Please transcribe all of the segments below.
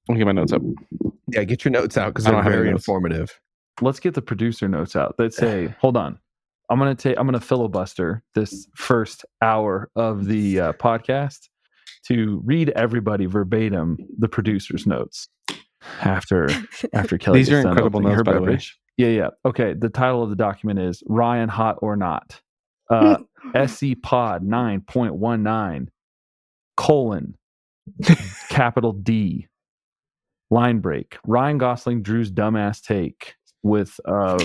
Let me get my notes up. Yeah, get your notes out because they're very informative. Let's get the producer notes out that say, hold on. I'm gonna filibuster this first hour of the podcast to read everybody verbatim the producer's notes after Kelly. These are incredible notes, by the way. Yeah. Okay. The title of the document is Ryan Hot or Not. SC Pod 9.19 colon capital D line break. Ryan Gosling Drew's dumbass take with a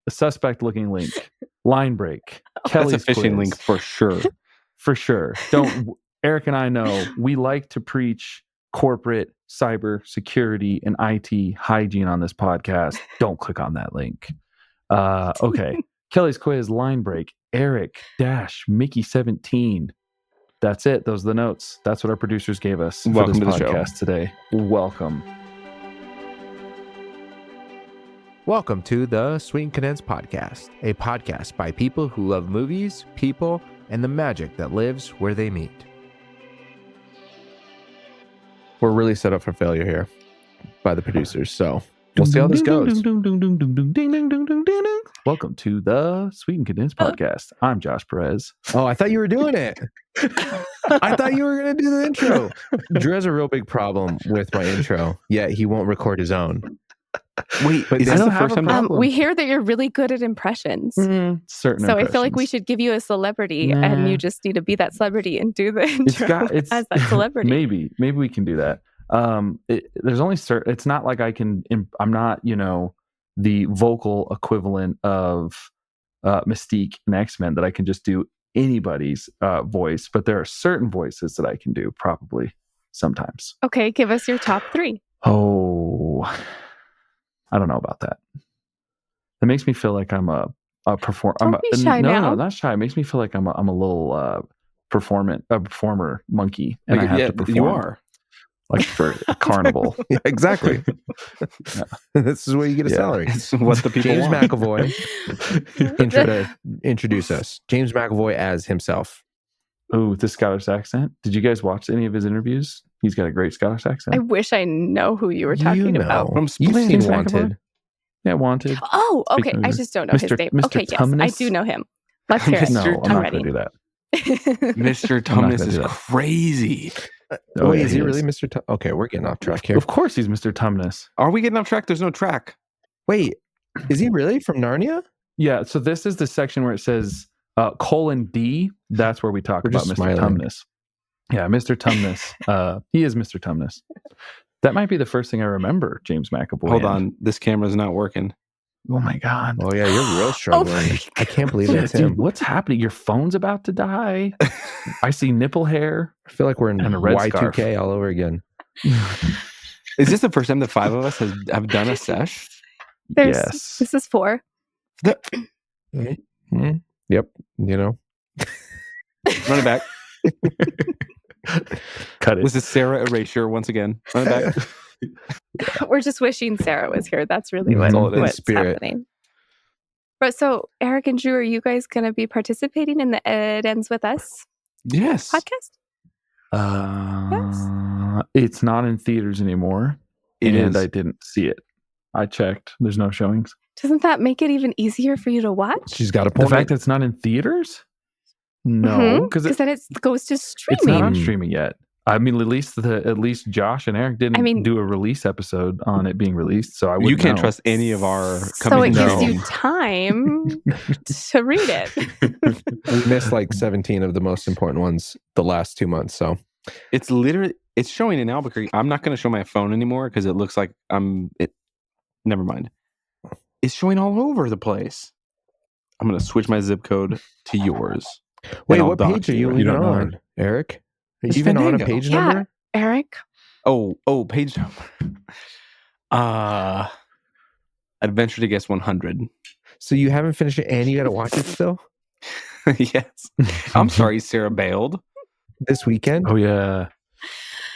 suspect looking link. Line break. Kelly's That's a phishing link for sure. For sure. Eric and I know we like to preach corporate cyber security and IT hygiene on this podcast. Don't click on that link. Okay. Kelly's quiz line break. Eric Mickey 17. That's it. Those are the notes. That's what our producers gave us for this podcast today. Welcome. Welcome to the Sweet and Condensed Podcast, a podcast by people who love movies, people, and the magic that lives where they meet. We're really set up for failure here by the producers, so we'll see how this goes. Welcome to the Sweet and Condensed Podcast. I'm Josh Perez. Oh, I thought you were doing it. I thought you were going to do the intro. Drew has a real big problem with my intro, yet he won't record his own. Wait, is this the first time? We hear that you're really good at impressions. Certain so I feel like we should give you a celebrity, and you just need to be that celebrity and do the intro as that celebrity. Maybe we can do that. There's only certain. It's not like I can. I'm not, the vocal equivalent of Mystique in X-Men that I can just do anybody's voice. But there are certain voices that I can do probably sometimes. Okay, give us your top 3. Oh. I don't know about that. It makes me feel like I'm a performer. Don't be shy now. No, not shy. It makes me feel like I'm a little performer monkey, and I have to perform. You are like for a carnival. Yeah, exactly. Yeah. This is where you get a salary. It's what the people James want. McAvoy. Introduce us. James McAvoy as himself. Oh, the Scottish accent. Did you guys watch any of his interviews? He's got a great Scottish accent. I wish I know who you were talking about. From You've seen Wanted. Yeah, Wanted. Oh, okay. I just don't know his name. Mr. Okay, Tumnus? Yes, I do know him. Let's hear it. No, I'm not going to do that. Mr. Tumnus is crazy. Wait, is he really Mr. Tumnus? Okay, we're getting off track here. Of course he's Mr. Tumnus. Are we getting off track? There's no track. Wait, is he really from Narnia? Yeah, so this is the section where it says colon D. That's where we talk about Mr. Tumnus. Yeah, Mr. Tumnus. He is Mr. Tumnus. That might be the first thing I remember, James McAvoy. Hold on. This camera's not working. Oh my God. Oh yeah, you're real struggling. I can't believe that's him. Dude, what's happening? Your phone's about to die. I see nipple hair. I feel like we're in Y2K scarf. All over again. Is this the first time the 5 of us have done a sesh? Yes. This is 4. Yep. Run it back. Cut it. Was this Sarah Erasure once again? Run it back. We're just wishing Sarah was here. That's really what's happening. But so, Eric and Drew, are you guys going to be participating in the It Ends With Us podcast? Yes. It's not in theaters anymore. And I didn't see it. I checked. There's no showings. Doesn't that make it even easier for you to watch? She's got a point. The fact that it's not in theaters? No, because then it goes to streaming. It's not on streaming yet. I mean, at least Josh and Eric didn't do a release episode on it being released, so I wouldn't. You can't know. Trust any of our. So it gives you time to read it. We missed like 17 of the most important ones the last 2 months. So it's showing in Albuquerque. I'm not going to show my phone anymore because it looks like Never mind. It's showing all over the place. I'm going to switch my zip code to yours. Wait, what page are you even on, Eric? Are you even on a page number? Eric. Oh, page number. I'd venture to guess 100. So you haven't finished it and you got to watch it still? Yes. I'm sorry, Sarah bailed. This weekend? Oh, yeah.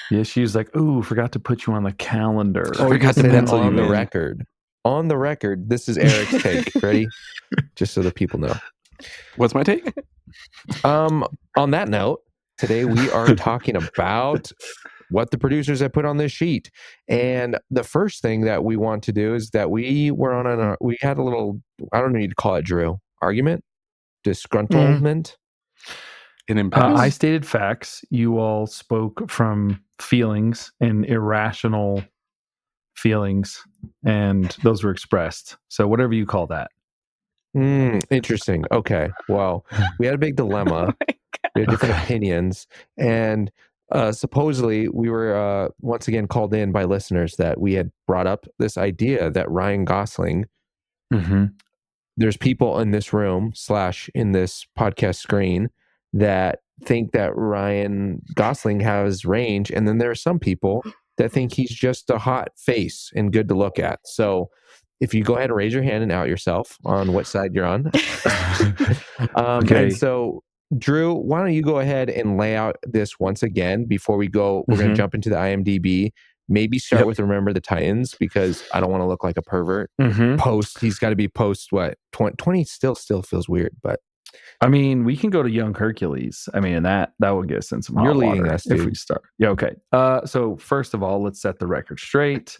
Yeah, she was like, "Ooh, forgot to put you on the calendar." Oh, forgot to pencil you on the record. On the record, this is Eric's take. Ready? Just so the people know. What's my take? On that note, today we are talking about what the producers have put on this sheet. And the first thing that we want to do is that we were we had a little, I don't need to call it, Drew, argument, disgruntlement. I stated facts. You all spoke from feelings and irrational feelings, and those were expressed. So whatever you call that. Interesting. Okay. Well, we had a big dilemma. We had different opinions, and supposedly we were once again called in by listeners that we had brought up this idea that Ryan Gosling. There's people in this room / in this podcast screen that think that Ryan Gosling has range, and then there are some people that think he's just a hot face and good to look at. So if you go ahead and raise your hand and out yourself on what side you're on. Okay. And so, Drew, why don't you go ahead and lay out this once again before we go? We're going to jump into the IMDb. Maybe start with Remember the Titans, because I don't want to look like a pervert. He's got to be post what? 20 still feels weird, but I mean, we can go to Young Hercules. I mean, that would get us in some hot You're water leading us, dude. if we start. Yeah, okay. So first of all, let's set the record straight.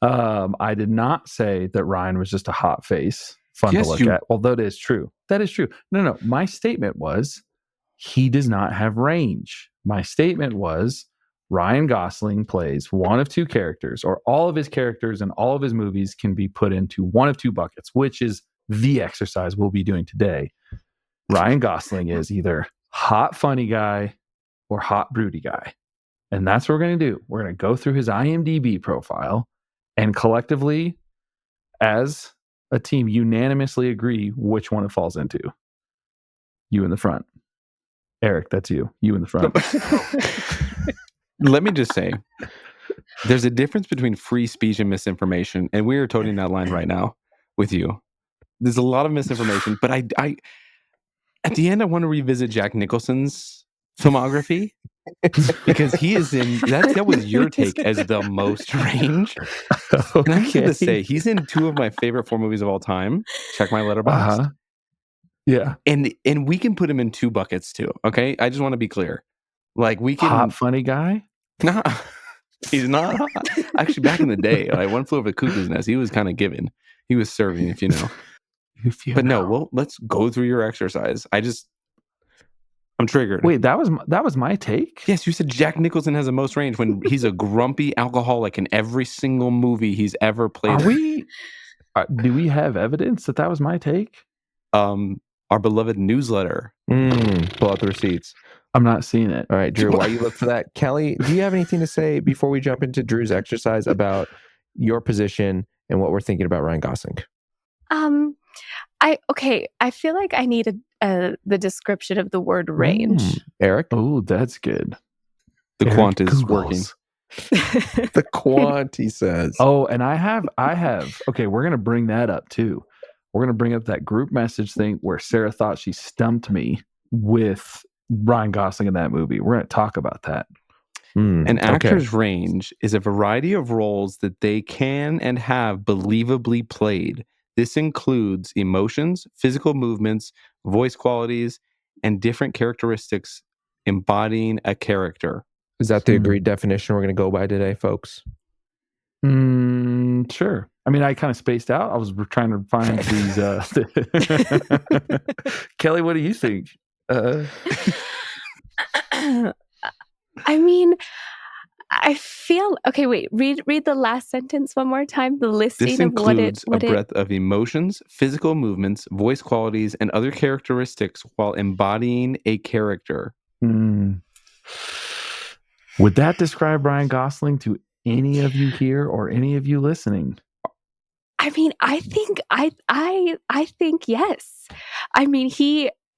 I did not say that Ryan was just a hot face, fun to look at, although it is true. That is true. No. My statement was he does not have range. My statement was Ryan Gosling plays one of two characters, or all of his characters in all of his movies can be put into one of two buckets, which is the exercise we'll be doing today. Ryan Gosling is either hot funny guy or hot broody guy. And that's what we're going to do. We're going to go through his IMDb profile and collectively, as a team, unanimously agree which one it falls into. You in the front. Eric, that's you. You in the front. Let me just say, there's a difference between free speech and misinformation. And we are toting that line right now with you. There's a lot of misinformation, but I at the end, I want to revisit Jack Nicholson's filmography because he is in that was your take as the most range. Okay. And I have to say, he's in 2 of my favorite 4 movies of all time. Check my Letterboxd. Yeah. And we can put him in 2 buckets too. Okay. I just want to be clear. Like, we can hot funny guy? Nah, he's not hot. Actually, back in the day, like One Flew Over the Cuckoo's Nest, he was kind of given. He was serving, if you know. No, well, let's go through your exercise. I'm triggered. Wait, that was my take? Yes, you said Jack Nicholson has the most range when he's a grumpy alcoholic in every single movie he's ever played. Do we have evidence that was my take? Our beloved newsletter. Pull out the receipts. I'm not seeing it. All right, Drew, while you look for that, Kelly, do you have anything to say before we jump into Drew's exercise about your position and what we're thinking about Ryan Gosling? I feel like I need the description of the word range. Eric? Oh, that's good. The quant is working. The quant, he says. Oh, and I have. Okay, we're going to bring that up too. We're going to bring up that group message thing where Sarah thought she stumped me with Ryan Gosling in that movie. We're going to talk about that. An actor's range is a variety of roles that they can and have believably played. This includes emotions, physical movements, voice qualities, and different characteristics embodying a character. Is that the agreed definition we're going to go by today, folks? Sure. I mean, I kind of spaced out. I was trying to find these. Kelly, what do you think? I mean, I feel okay. Wait, read the last sentence one more time. The listing this of what it includes a breadth of emotions, physical movements, voice qualities, and other characteristics while embodying a character. Would that describe Ryan Gosling to any of you here or any of you listening? I mean, I think yes. I mean,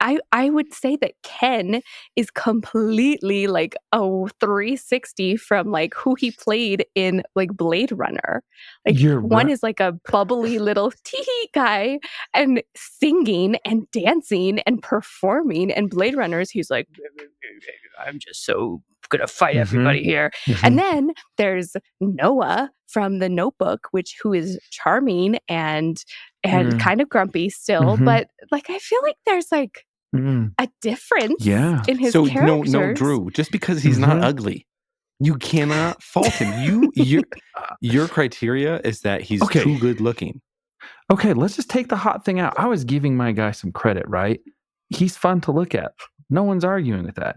I would say that Ken is completely like a 360 from like who he played in like Blade Runner. Like one is like a bubbly little tee guy and singing and dancing and performing, and Blade Runners he's like, I'm just so gonna fight everybody here. And then there's Noah from The Notebook, who is charming and kind of grumpy still, but like I feel like there's like a difference in his characters. No, Drew, just because he's not ugly. You cannot fault him. Your criteria is that he's too good looking. Okay, let's just take the hot thing out. I was giving my guy some credit, right? He's fun to look at. No one's arguing with that.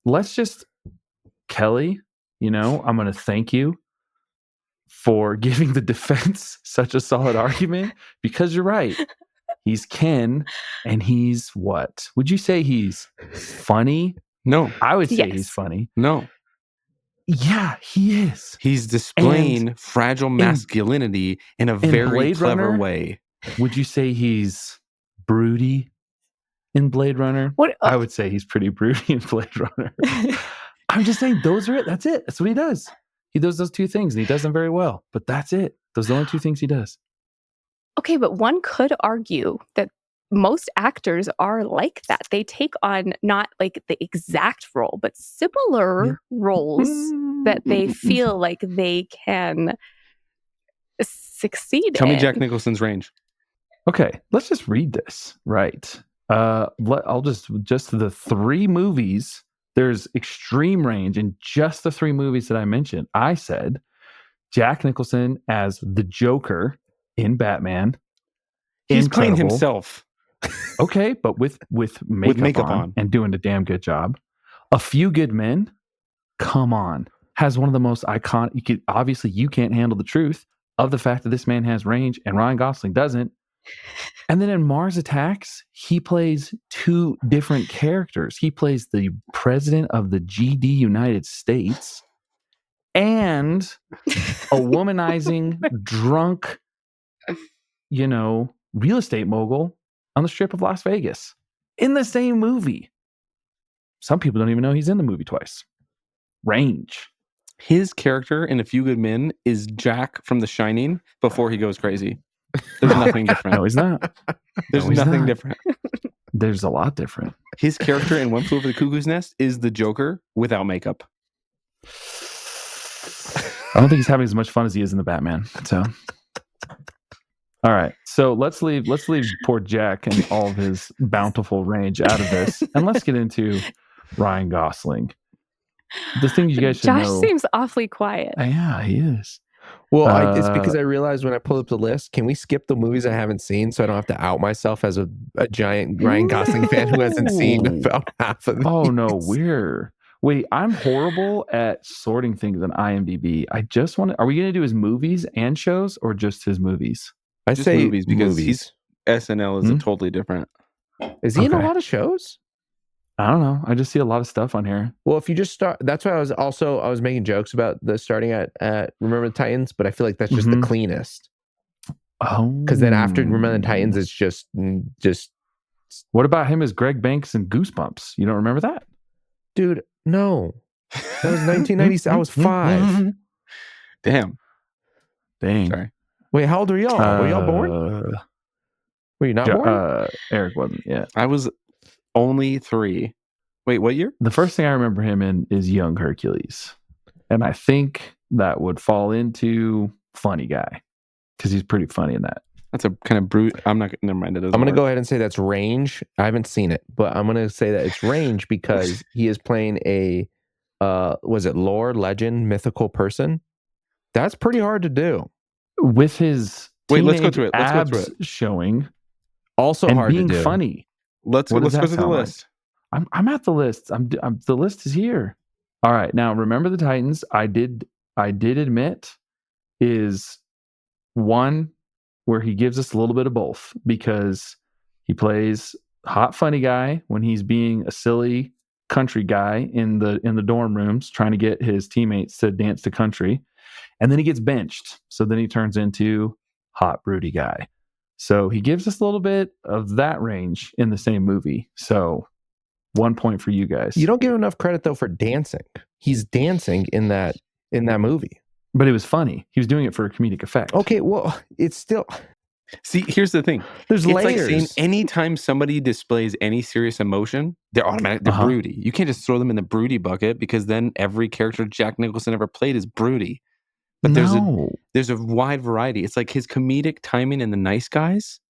Let's just, Kelly, I'm going to thank you for giving the defense such a solid argument, because you're right. He's Ken, and he's what? Would you say he's funny? No. I would say he's funny. No. Yeah, he is. He's displaying fragile masculinity in a very clever way. Would you say he's broody in Blade Runner? I would say he's pretty broody in Blade Runner. I'm just saying those are it. That's it. That's what he does. He does those two things, and he does them very well. But that's it. Those are the only two things he does. Okay, but one could argue that most actors are like that. They take on not like the exact role, but similar roles that they feel like they can succeed Tell in. me Jack Nicholson's range. Okay, let's just read this. Right. I'll just the three movies. There's extreme range in just the three movies that I mentioned. I said Jack Nicholson as the Joker in Batman. He's playing himself. Okay, but with makeup on and doing a damn good job. A Few Good Men, come on, has one of the most iconic. Obviously, you can't handle the truth of the fact that this man has range and Ryan Gosling doesn't. And then in Mars Attacks, he plays two different characters. He plays the president of the GD United States and a womanizing, drunk, real estate mogul on the Strip of Las Vegas in the same movie. Some people don't even know he's in the movie twice. Range. His character in A Few Good Men is Jack from The Shining before he goes crazy. There's nothing different. No, he's not. There's nothing different. There's a lot different. His character in One Flew Over the Cuckoo's Nest is the Joker without makeup. I don't think he's having as much fun as he is in the Batman. So, all right. So let's leave poor Jack and all of his bountiful range out of this, and let's get into Ryan Gosling. The thing you guys should know. Josh seems awfully quiet. Yeah, he is. Well, it's because I realized when I pull up the list, can we skip the movies I haven't seen so I don't have to out myself as a giant Ryan Gosling fan who hasn't seen about half of these? Oh, no, Wait, I'm horrible at sorting things on IMDb. Are we going to do his movies and shows or just his movies? I say movies because SNL is a totally different. Is he in a lot of shows? I don't know. I just see a lot of stuff on here. Well, if you just start, that's why I was making jokes about the starting at Remember the Titans, but I feel like that's just the cleanest. Oh, because then after Remember the Titans, it's just. What about him as Greg Banks in Goosebumps? You don't remember that, dude? No, that was 1990. I was 5. Damn. Dang. Sorry. Wait, how old are y'all? Were y'all born? Were you not born? Eric wasn't yet. I was only 3. Wait, what year? The first thing I remember him in is Young Hercules. And I think that would fall into Funny Guy because he's pretty funny in that. That's a kind of brute. Never mind. I'm going to go ahead and say that's Range. I haven't seen it, but I'm going to say that it's Range because he is playing a, was it lore, legend, mythical person? That's pretty hard to do. With his let's go through it. Abs showing. Also and hard being to do. Funny. Let's go through the list. I'm at the list. The list is here. All right. Now, Remember the Titans, I did admit is one where he gives us a little bit of both because he plays hot funny guy when he's being a silly country guy in the dorm rooms trying to get his teammates to dance to country, and then he gets benched. So then he turns into hot broody guy. So he gives us a little bit of that range in the same movie. So 1 point for you guys. You don't give enough credit though for dancing. He's dancing in that movie. But it was funny. He was doing it for a comedic effect. Okay, well, it's still. See, here's the thing. There's layers. It's like saying anytime somebody displays any serious emotion, they're automatically broody. You can't just throw them in the broody bucket because then every character Jack Nicholson ever played is broody. But there's a wide variety. It's like his comedic timing in The Nice Guys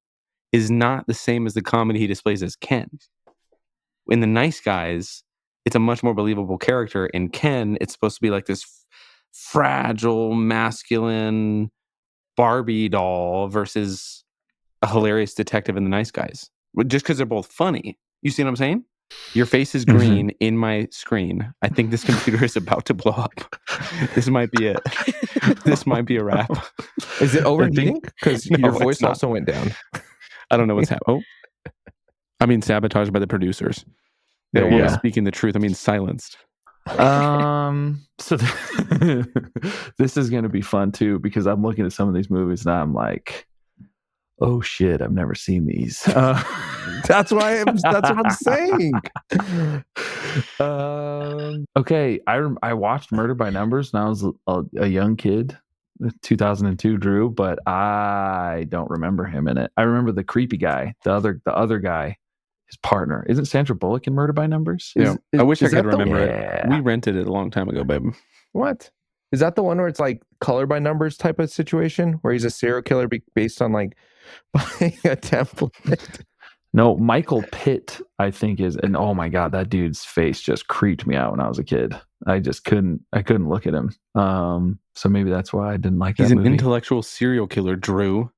is not the same as the comedy he displays as Ken. In The Nice Guys, it's a much more believable character. In Ken, it's supposed to be like this fragile, masculine Barbie doll versus a hilarious detective and the nice guys. Just because they're both funny. You see what I'm saying? Your face is green in my screen. I think this computer is about to blow up. This might be it. This might be a wrap. Is it overheating? Because your voice also went down. I don't know what's happening. Oh, I mean, sabotaged by the producers. They don't want me speaking the truth. I mean, silenced. So this is going to be fun too, because I'm looking at some of these movies and I'm like, oh shit, I've never seen these. That's what I'm saying. Okay, I watched Murder by Numbers when I was a young kid, 2002, Drew, but I don't remember him in it. I remember the creepy guy, the other guy, his partner. Isn't Sandra Bullock in Murder by Numbers? I wish I could remember it. We rented it a long time ago, babe. What? Is that the one where it's like color by numbers type of situation, where he's a serial killer based on like buying a template? No, Michael Pitt, I think is, and oh my God, that dude's face just creeped me out when I was a kid. I couldn't look at him. So maybe that's why I didn't like that movie. He's an intellectual serial killer, Drew.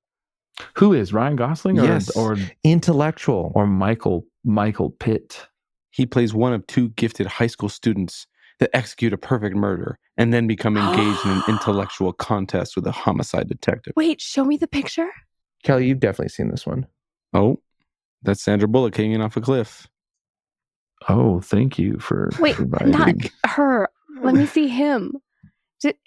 Who is Ryan Gosling? Or intellectual, or Michael Pitt? He plays one of two gifted high school students that execute a perfect murder and then become engaged in an intellectual contest with a homicide detective. Wait, show me the picture. Kelly, you've definitely seen this one. Oh, that's Sandra Bullock hanging off a cliff. Oh, thank you for providing. Not her. Let me see him.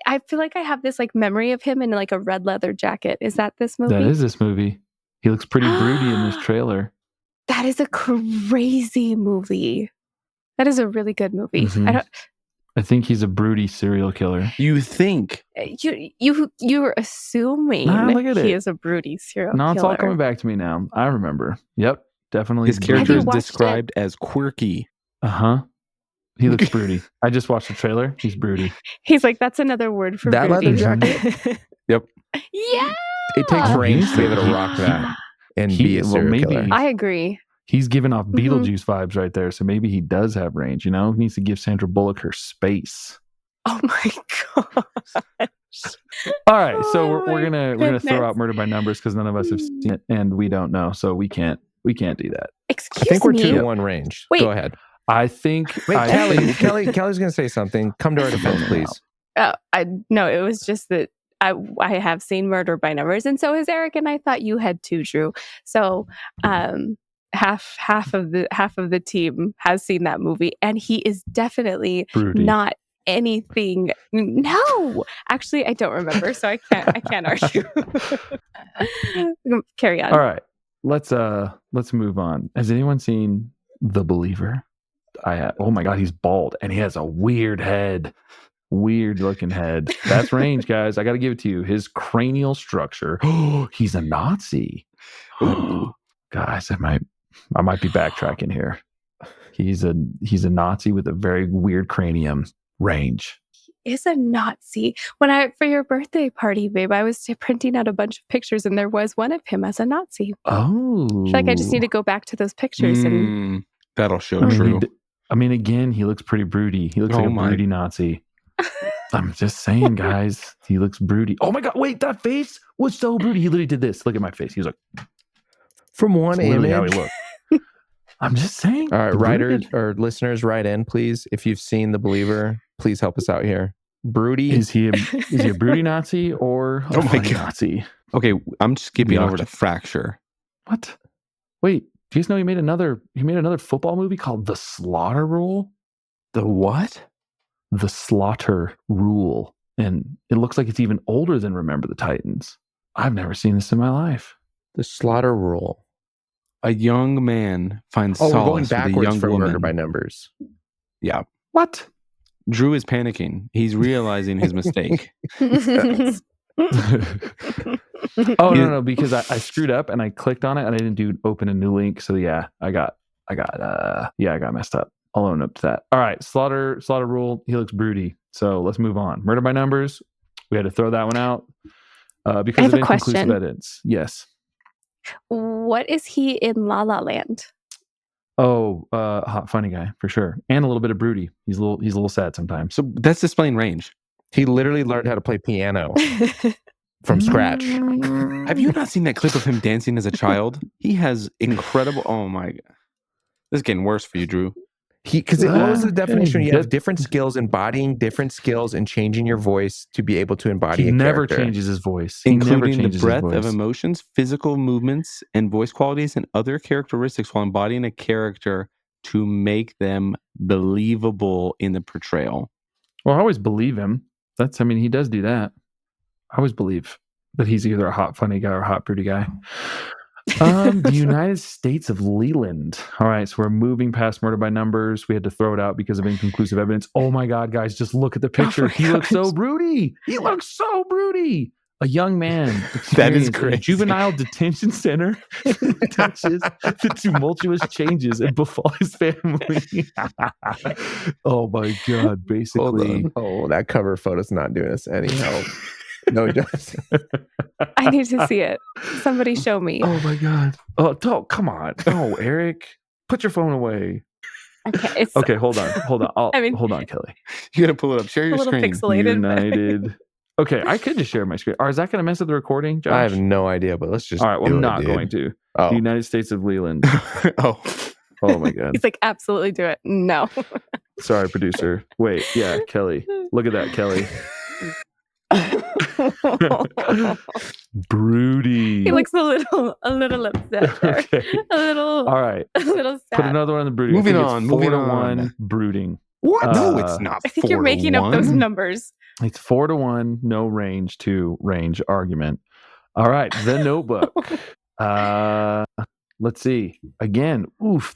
I feel like I have this like memory of him in like a red leather jacket. Is that this movie? That is this movie. He looks pretty broody in this trailer. That is a crazy movie. That is a really good movie. Mm-hmm. I think he's a broody serial killer. You think? You're assuming he is a broody serial killer. No, it's all coming back to me now. I remember. Yep, definitely. His character is described as quirky. He looks broody. I just watched the trailer. He's broody. He's like, that's another word for that broody. Leather jacket. Yep. Yeah. It takes range to be able to rock that and be a serial killer. I agree. He's giving off Beetlejuice vibes right there. So maybe he does have range. You know, he needs to give Sandra Bullock her space. Oh my gosh. All right, so we're gonna throw out Murder by Numbers because none of us have seen it and we don't know, so we can't do that. Excuse me. I think we're me? 2-1 range. Wait. Go ahead. I think. Wait, Kelly's gonna say something. Come to our defense, please. No, it was just that I have seen Murder by Numbers, and so has Eric, and I thought you had too, Drew. So half of the team has seen that movie, and he is definitely broody. Not anything. No, actually, I don't remember, so I can't argue. Carry on. All right, let's move on. Has anyone seen The Believer? I have. Oh my God, he's bald and he has a weird looking head. That's range, guys. I got to give it to you. His cranial structure. Oh, he's a Nazi. Guys, I might be backtracking here. He's a Nazi with a very weird cranium. Range. He is a Nazi. For your birthday party, babe, I was printing out a bunch of pictures and there was one of him as a Nazi. Oh. I feel like I just need to go back to those pictures and that'll show true. Again, he looks pretty broody. He looks like a broody Nazi. I'm just saying, guys, he looks broody. Oh my God, wait, that face was so broody. He literally did this. Look at my face. He was like, from one image. How he looked. I'm just saying. All right, writers or listeners, write in, please. If you've seen The Believer, please help us out here. Broody. Is he a broody Nazi or a funny Nazi? Okay, I'm skipping over to Fracture. What? Wait, do you guys know he made another football movie called The Slaughter Rule? The what? The Slaughter Rule. And it looks like it's even older than Remember the Titans. I've never seen this in my life. The Slaughter Rule. A young man finds solace we're going backwards with a young from woman. Murder by Numbers. Yeah. What? Drew is panicking. He's realizing his mistake. No, because I screwed up and I clicked on it and I didn't open a new link. So yeah, I got messed up. I'll own up to that. All right, Slaughter Rule. He looks broody. So let's move on. Murder by Numbers. We had to throw that one out because of inconclusive evidence. Yes. What is he in La La Land? Hot funny guy for sure, and a little bit of broody. He's a little sad sometimes. So that's displaying range. He literally learned how to play piano from scratch. Have you not seen that clip of him dancing as a child? He has incredible. Oh my god, this is getting worse for you, Drew. Because what was the definition? You have different skills, embodying different skills, and changing your voice to be able to embody. He a never character. changes his voice, including the breadth of emotions, physical movements, and voice qualities, and other characteristics while embodying a character to make them believable in the portrayal. Well, I always believe him. He does do that. I always believe that he's either a hot funny guy or a hot broody guy. The United States of Leland. All right, so we're moving past Murder by Numbers. We had to throw it out because of inconclusive evidence. Oh my God, guys, just look at the picture. He looks so broody. A young man that is great. A juvenile detention center touches the tumultuous changes and befall his family. Oh my God, basically. Oh, that cover photo's not doing us any help. No, just I need to see it. Somebody show me. Oh my God. Oh, don't, come on. No, Eric, put your phone away. Okay, hold on. Hold on, Kelly. You gotta pull it up. Share your screen. Pixelated. United. Okay, I could just share my screen. Or is that going to mess up the recording, Josh? I have no idea, but let's just. All right, well, I'm not going to. Oh. The United States of Leland. Oh my God. He's like, absolutely do it. No. Sorry, producer. Wait, yeah, Kelly. Look at that, Kelly. Broody. He looks a little upset there. Okay. All right. A little sad. Put another one on the broody. Moving on. 4-1 brooding. What? No, it's not. I think you're making up those numbers. It's 4-1, no range to range argument. All right, The Notebook. Let's see. Again,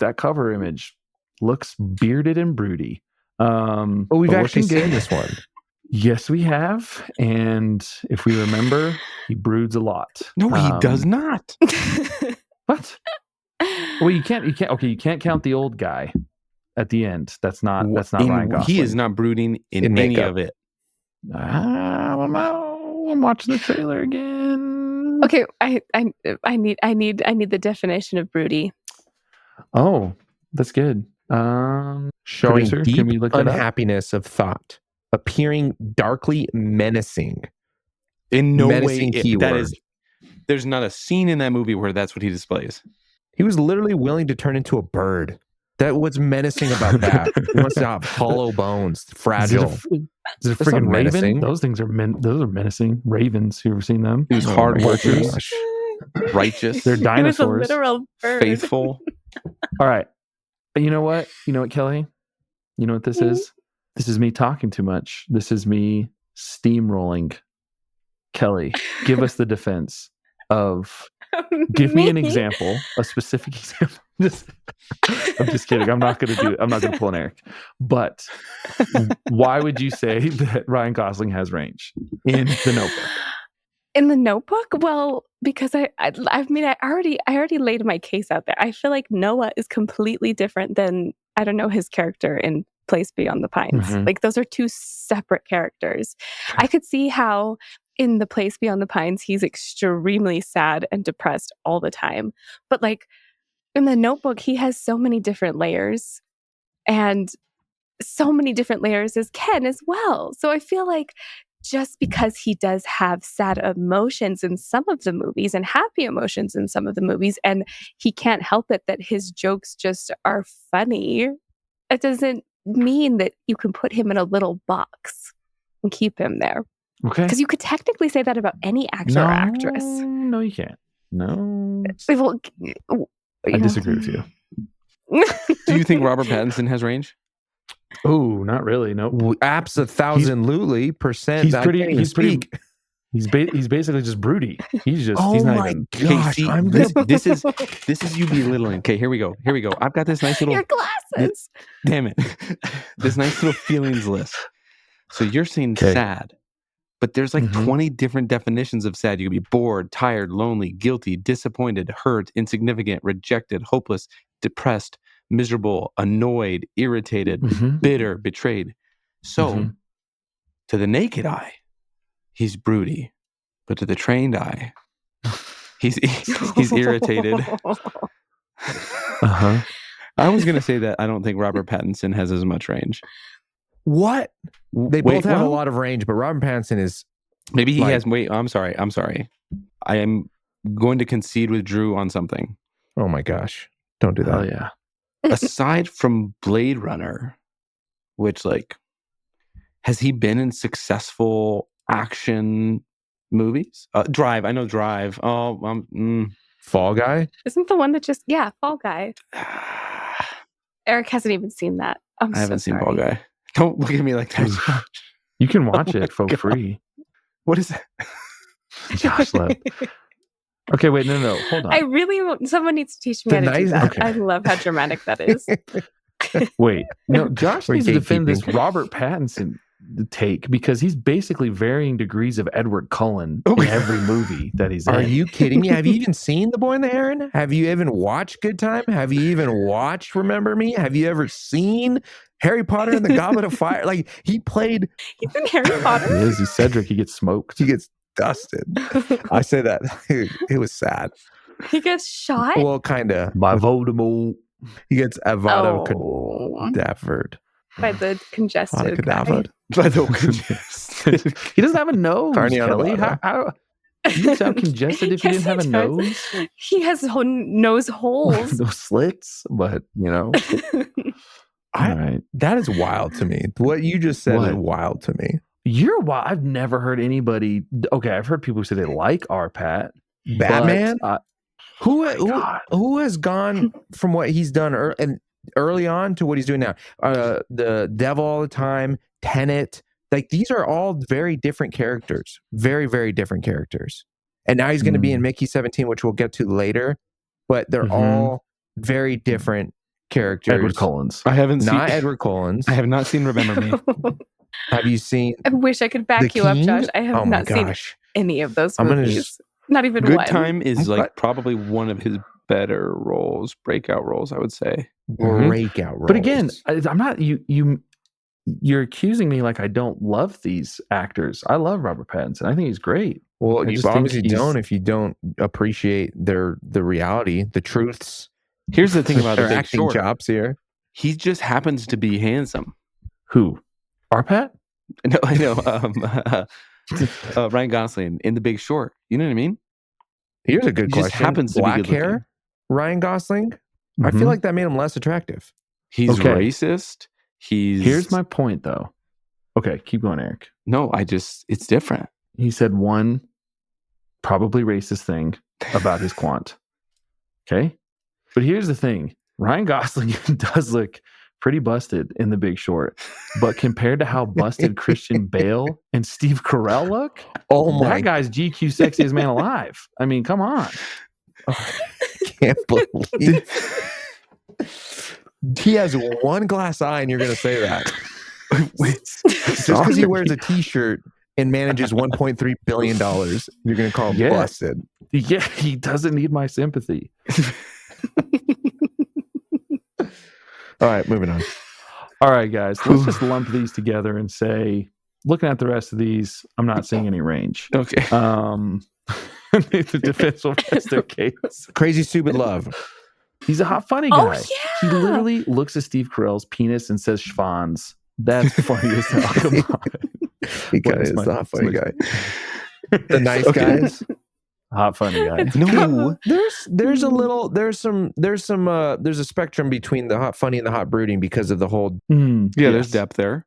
that cover image looks bearded and broody. We've actually seen this one. Yes, we have. And if we remember, he broods a lot. No, he does not. What? Well, you can't count the old guy at the end. That's not Ryan Gosling. He is not brooding in any of it. I'm watching the trailer again. Okay, I need the definition of broody. Oh, that's good. Showing producer, deep unhappiness of thought, appearing darkly menacing. In no menacing way, there's not a scene in that movie where that's what he displays. He was literally willing to turn into a bird. That what's menacing about that? He wants to have hollow bones, fragile. Is it a freaking raven? menacing. Those things are those are menacing. Ravens. You ever seen them? He was hard workers, righteous. They're dinosaurs. He was a literal bird. Faithful. All right. You know what? Kelly? You know what this is? This is me talking too much. This is me steamrolling. Kelly, give us the defense of. Give me an example, a specific example. I'm just kidding. I'm not going to pull an Eric. But why would you say that Ryan Gosling has range in The Notebook? In The Notebook? Well, because I already laid my case out there. I feel like Noah is completely different than, I don't know, his character in Place Beyond the Pines. Mm-hmm. Like those are two separate characters. I could see how in The Place Beyond the Pines, he's extremely sad and depressed all the time. But like in The Notebook, he has so many different layers and so many different layers as Ken as well. So I feel like just because he does have sad emotions in some of the movies and happy emotions in some of the movies, and he can't help it that his jokes just are funny, it doesn't mean that you can put him in a little box and keep him there. Okay. Because you could technically say that about any actor or actress. No, you can't. No. Well, I disagree with you. Do you think Robert Pattinson has range? Oh, not really. Nope. Absolutely percent. He's pretty. He's basically just broody. He's not even. Gosh, this is you belittling. Okay, here we go. I've got this nice little. Your glasses. Damn it! This nice little feelings list. So you're saying sad, but there's like 20 different definitions of sad. You could be bored, tired, lonely, guilty, disappointed, hurt, insignificant, rejected, hopeless, depressed, miserable, annoyed, irritated, bitter, betrayed. So, to the naked eye, he's broody, but to the trained eye, he's irritated. I was going to say that I don't think Robert Pattinson has as much range. What? They Wait, both have a well, lot of range, but Robert Pattinson is maybe he like- has. Wait, I'm sorry. I am going to concede with Drew on something. oh my gosh. Don't do that. Oh yeah. Aside from Blade Runner, which like, has he been in successful action movies? Drive. I know Drive. Oh, Fall Guy? Isn't the one that just Fall Guy? Eric hasn't even seen that. I haven't seen Fall Guy. Don't look at me like that. You can watch it for God. free. What is that? Josh left. Okay, wait, no, hold on. Someone needs to teach me how to do that. okay. I love how dramatic that is. Wait, no, Josh We're needs to defend this gatekeeping. Robert Pattinson take because he's basically varying degrees of Edward Cullen Oh. in every movie that he's in. Are you kidding me? Have you even seen The Boy and the Heron? Have you even watched Good Time? Have you even watched Remember Me? Have you ever seen Harry Potter and the Goblet of Fire? Like, he played, He's in Harry He Potter. is. He's Cedric. He gets smoked. he gets dusted. I say that. It was sad. He gets shot. Well, kind of. By Voldemort. He gets Avada Oh, Kedavra. by the congested guy. He doesn't have a nose, Carniana Kelly. Vada. How you sound congested if you Yes, didn't have a he nose? does. He has nose holes. Those slits, but you know. All right. That is wild to me. What you just said is What? wild to me. You're wild. I've never heard anybody. Okay, I've heard people say they like our Pat. Batman? But, Who has gone from what he's done early on to what he's doing now? The Devil All the Time, Tenet. Like, these are all very different characters. Very, very different characters. And now he's going to be in Mickey 17, which we'll get to later. But they're all very different characters. Edward Collins. I haven't seen. Not Edward Collins. I have not seen Remember Me. Have you seen I wish I could back The you up, King? Josh. I have Oh my not seen gosh. any of those I'm gonna movies. just- Not even Good one. Time is like What? probably one of his better roles, breakout roles, I would say. breakout roles? But again, I'm not you're accusing me like I don't love these actors. I love Robert Pattinson. I think he's great. Well, I you just think obviously he's- don't if you don't appreciate the reality, the truths, Here's the thing about their the Big acting Short. chops here. He just happens to be handsome. Who? Our Pat? No, I know. Ryan Gosling in The Big Short. You know what I mean? Here's a good He just question. happens to be Black good looking. hair, Ryan Gosling. I feel Mhm. like that made him less attractive. He's Okay. racist. Here's my point, though. Okay, keep going, Eric. No, it's different. He said one probably racist thing about his quant. Okay, but here's the thing: Ryan Gosling does look pretty busted in The Big Short, but compared to how busted Christian Bale and Steve Carell look, Oh my that guy's GQ sexiest man alive. I mean, come on. can't believe he has one glass eye, and you're going to say that just because he wears a T-shirt and manages $1.3 billion, you're going to call him Yeah. busted. Yeah, he doesn't need my sympathy. All right, moving on. All right, guys, let's just lump these together and say, looking at the rest of these, I'm not seeing any range. Okay. The defense will rest their case. Crazy Stupid Love. He's a hot, funny guy. Oh, He yeah. literally looks at Steve Carell's penis and says Schwanz. That's funny as hell. Come on. He kind of What is is my- the hot funny what's guy. The nice Okay. guys. Hot, funny guy. No. There's a spectrum between the hot funny and the hot brooding because of the whole Yeah, there's depth there.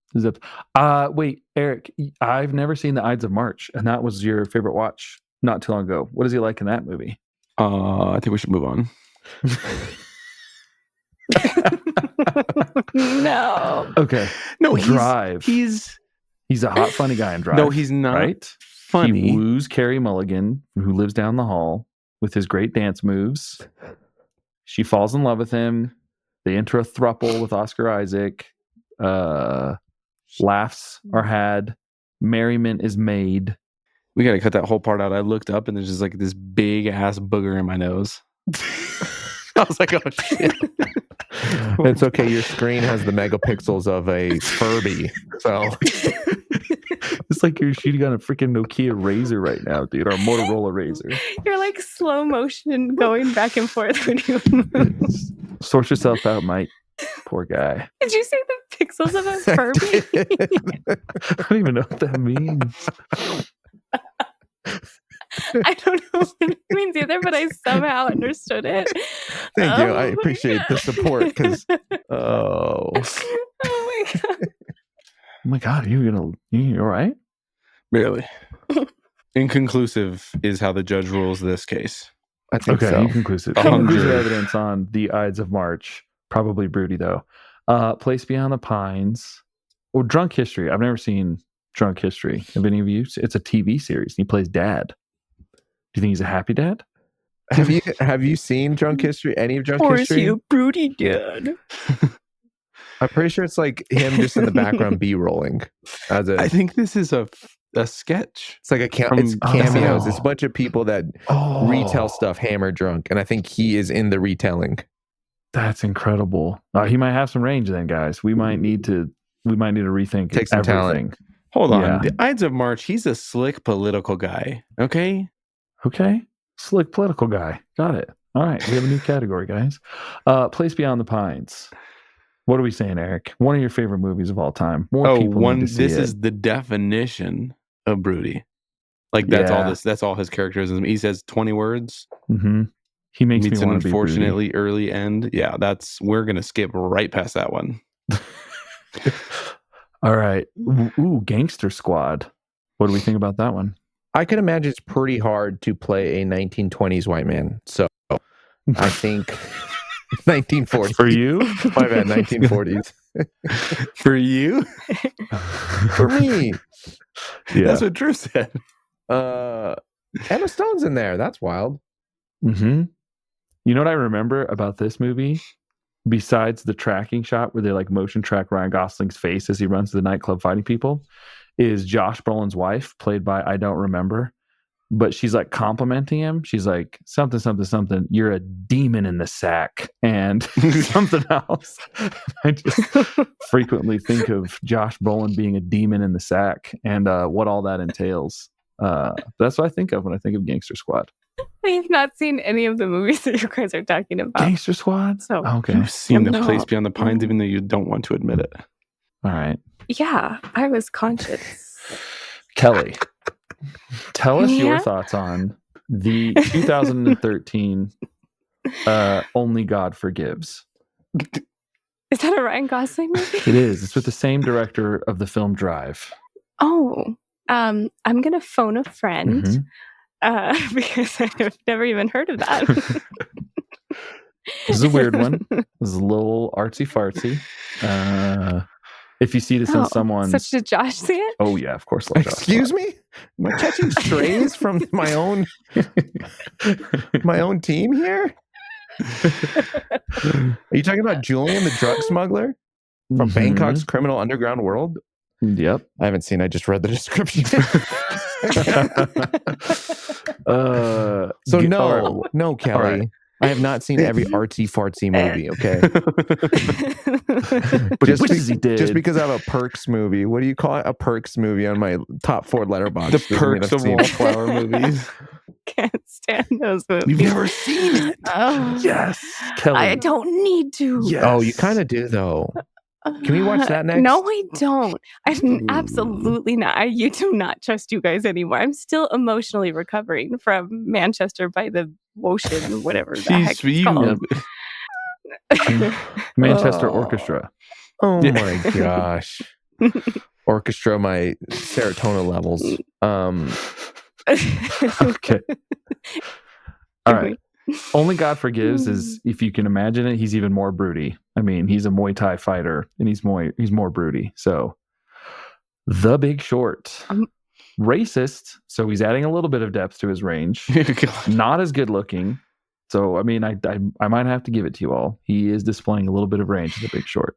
Wait, Eric, I've never seen The Ides of March, and that was your favorite watch not too long ago. What is he like in that movie? I think we should move on. No. Okay. No, Drive. He's He's a hot, funny guy in Drive. no, he's not right? funny. He woos Carrie Mulligan, who lives down the hall with his great dance moves. She falls in love with him. They enter a throuple with Oscar Isaac. Laughs are had. Merriment is made. We got to cut that whole part out. I looked up and there's just like this big ass booger in my nose. I was like, oh shit. It's okay. Your screen has the megapixels of a Furby. So It's like you're shooting on a freaking Nokia Razor right now, dude, or a Motorola Razor. You're like slow motion going back and forth when you move. Sort yourself out, Mike. Poor guy. Did you say the pixels of a Furby? I don't even know what that means. I don't know what it means either, but I somehow understood it. Thank you. I appreciate the support because Oh my god. Oh my god, you all right? Barely. Inconclusive is how the judge rules this case. I think so. Inconclusive. 100. Inconclusive evidence on the Ides of March. Probably broody though. Place Beyond the Pines. Or Drunk History. I've never seen Drunk History. Have any of you? It's a TV series. He plays dad. Do you think he's a happy dad? Have you seen Drunk History? Any of Drunk Or History? is he a broody dad? I'm pretty sure it's like him just in the background B-rolling. I think this is a sketch. It's like it's cameos. It's a bunch of people that retell stuff hammered drunk, and I think he is in the retelling. That's incredible. He might have some range then, guys. We might need to rethink Take some everything. talent. Hold on. Yeah. The Ides of March, he's a slick political guy. Okay? Okay. Slick political guy. Got it. All right. We have a new category, guys. Place Beyond the Pines. What are we saying, Eric? One of your favorite movies of all time. More people need to see this it. is the definition of broody. Like that's all this. That's all his characterism. He says 20 words. Mm-hmm. He makes meets me an want to be broody. unfortunately early end. Yeah, we're gonna skip right past that one. All right. Ooh, Gangster Squad. What do we think about that one? I can imagine it's pretty hard to play a 1920s white man. So I think 1940s. For you? My bad, 1940s. For you? For me. Yeah. That's what Drew said. Emma Stone's in there. That's wild. Mm-hmm. You know what I remember about this movie? Besides the tracking shot where they like motion track Ryan Gosling's face as he runs to the nightclub fighting people, is Josh Brolin's wife, played by I don't remember, but she's like complimenting him. She's like, something, something, something. You're a demon in the sack, and something else. I just frequently think of Josh Brolin being a demon in the sack and what all that entails. That's what I think of when I think of Gangster Squad. I have not seen any of the movies that you guys are talking about. Gangster Squad? So okay. You've seen The No. Place Beyond the Pines, even though you don't want to admit it. All right. yeah, I was conscious. Kelly, tell us your Yeah? thoughts on the 2013 Only God Forgives. Is that a Ryan Gosling movie? It is. It's with the same director of the film Drive. Oh, I'm gonna phone a friend. Mhm. Because I've never even heard of that. This is a weird one. This is a little artsy fartsy. If you see this on someone's... So did Josh see it? Oh, yeah, of course. I'll Excuse me? Am I catching strays from my own team here? Are you talking about Julian, the drug smuggler from Bangkok's criminal underground world? Yep. I haven't seen. I just read the description. So no, Kelly. right. I have not seen every artsy fartsy movie. Okay, But he did. just because I have a Perks movie. What do you call it? A Perks movie on my top 4 Letterboxd. The Perks of Wallflower movies. Can't stand those movies. You've never seen it. Oh, Yes, Kelly. I don't need to. Yes. Oh, you kind of do though. Can we watch that next? No, I don't. I'm absolutely not. I do not trust you guys anymore. I'm still emotionally recovering from Manchester by the ocean, whatever the heck it's called. Manchester Orchestra. Oh my gosh. Orchestra my serotonin levels. Okay. All right. Only God Forgives is, if you can imagine it, he's even more broody. I mean, he's a Muay Thai fighter and he's more broody. So The Big Short. Racist, so he's adding a little bit of depth to his range. Not as good looking. So I mean, I might have to give it to you all. He is displaying a little bit of range in The Big Short.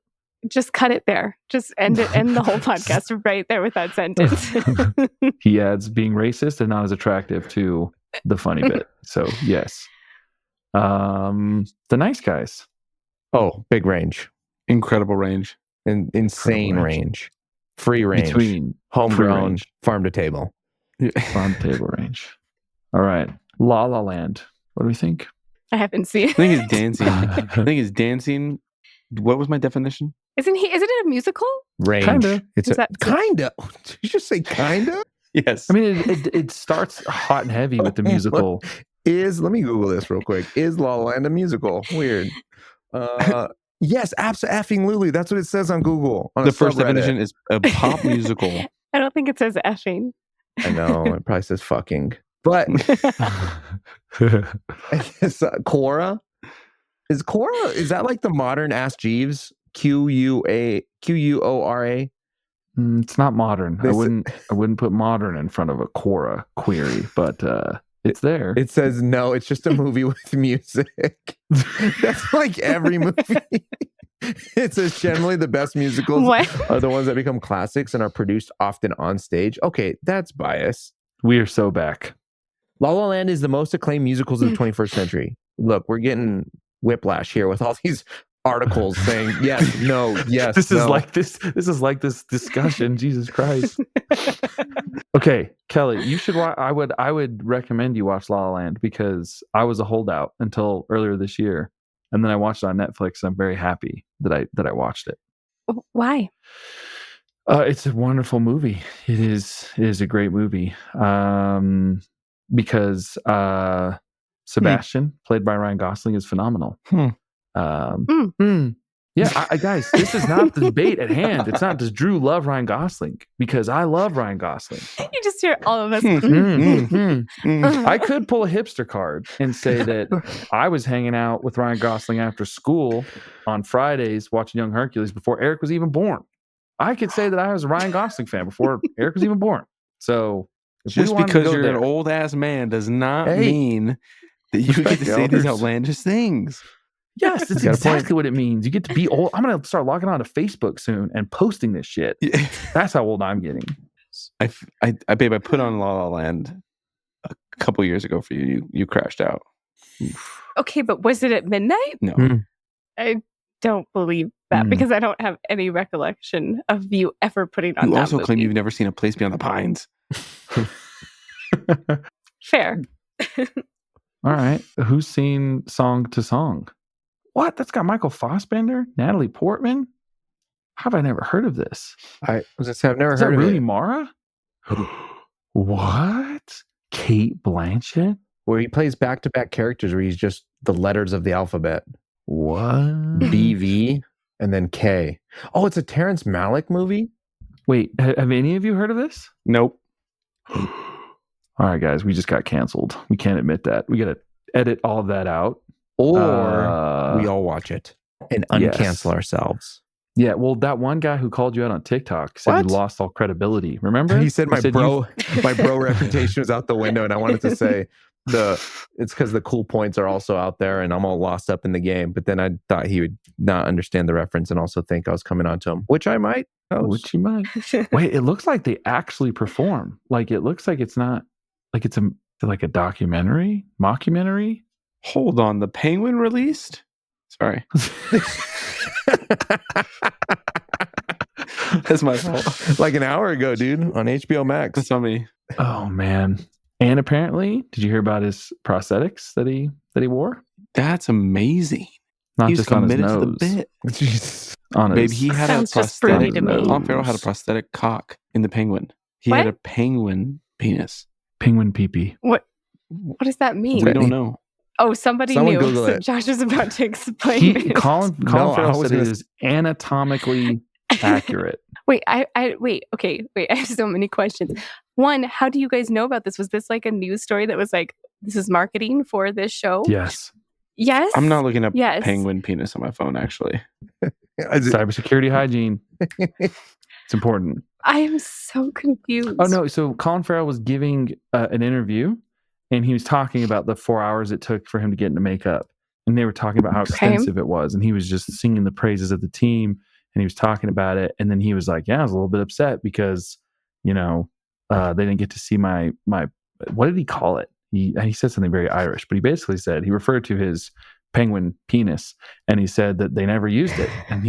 Just cut it there. Just end the whole podcast right there with that sentence. He adds being racist and not as attractive to the funny bit. So yes. The Nice Guys. Oh, big range. Incredible range. Insane Incredible range. Free range. Between Homegrown, range. farm to table. Farm to table range. All right. La La Land. What do we think? I haven't seen it. I think it's dancing. I think it's dancing. What was my definition? Isn't it a musical? Range. Kinda. It's kinda. Did you just say kinda? Yes. I mean, it starts hot and heavy with the musical. Let me Google this real quick. Is La La Land a musical? Weird. Yes, absolutely. That's what it says on Google. On the first definition is a pop musical. I don't think it says effing. I know. It probably says fucking. But it's Quora. Is that like the modern Ask Jeeves? Quora? It's not modern. I wouldn't put modern in front of a Quora query, but it's there. It says no, it's just a movie with music. That's like every movie. It says generally the best musicals are the ones that become classics and are produced often on stage. Okay, that's bias. We are so back. La La Land is the most acclaimed musicals of the 21st century. Look, we're getting whiplash here with all these articles saying yes, no, yes. This is like this discussion. Jesus Christ. Okay, Kelly, you should watch. I would recommend you watch La La Land because I was a holdout until earlier this year, and then I watched it on Netflix. I'm very happy that I watched it. Why? It's a wonderful movie. It is a great movie. Because Sebastian, played by Ryan Gosling, is phenomenal. Yeah, guys, this is not the debate at hand. It's not, does Drew love Ryan Gosling? Because I love Ryan Gosling. You just hear all of us. I could pull a hipster card and say that I was hanging out with Ryan Gosling after school on Fridays watching Young Hercules before Eric was even born. I could say that I was a Ryan Gosling fan before Eric was even born. So just because you're an old ass man does not mean that you get to say these outlandish things. Yes, that's exactly what it means. You get to be old. I'm going to start logging on to Facebook soon and posting this shit. That's how old I'm getting. Babe, I put on La La Land a couple years ago for you. You crashed out. Okay, but was it at midnight? No. I don't believe that because I don't have any recollection of you ever putting on that You also movie. claim you've never seen A Place Beyond the Pines. Fair. All right. Who's seen Song to Song? What? That's got Michael Fassbender, Natalie Portman. How have I never heard of this? I was gonna say I've never Is heard that of Rooney it. Mara? What? Kate Blanchett? Where he plays back-to-back characters where he's just the letters of the alphabet. What? BV and then K. Oh, it's a Terrence Malick movie? Wait, have any of you heard of this? Nope. All right, guys, we just got canceled. We can't admit that. We got to edit all of that out. Or we all watch it and uncancel ourselves. Yeah, well, that one guy who called you out on TikTok said you lost all credibility. Remember? He said my bro reputation was out the window, and I wanted to say it's because the cool points are also out there, and I'm all lost up in the game. But then I thought he would not understand the reference and also think I was coming on to him, which I might. Which you might. Wait, it looks like they actually perform. Like it looks like it's not like it's like a documentary, mockumentary. Hold on, the Penguin released? Sorry. That's my fault. Like an hour ago, dude, on HBO Max. That's on me. Oh man. And apparently, did you hear about his prosthetics that he wore? That's amazing. Not He's just on his committed nose. to the bit. Jesus. On Babe, his, he had Sounds a just fruity prosthetic. to me. Colin Farrell had a prosthetic cock in the Penguin. He had a penguin penis. penguin pee-pee. What does that mean? We don't know. Oh, someone knew. Google So it. Josh was about to explain. Colin No, Farrell I was said it gonna- is anatomically accurate. Wait, wait. Okay, wait. I have so many questions. One, how do you guys know about this? Was this like a news story that was like, this is marketing for this show? Yes. Yes. I'm not looking up Yes. penguin penis on my phone, actually. Cybersecurity hygiene. It's important. I am so confused. Oh no! So Colin Farrell was giving an interview, and he was talking about the 4 hours it took for him to get into makeup, and they were talking about how extensive it was, and he was just singing the praises of the team, and he was talking about it, and then he was like, "Yeah, I was a little bit upset because, they didn't get to see my what did he call it? He said something very Irish, but he basically said he referred to his penguin penis, and he said that they never used it. And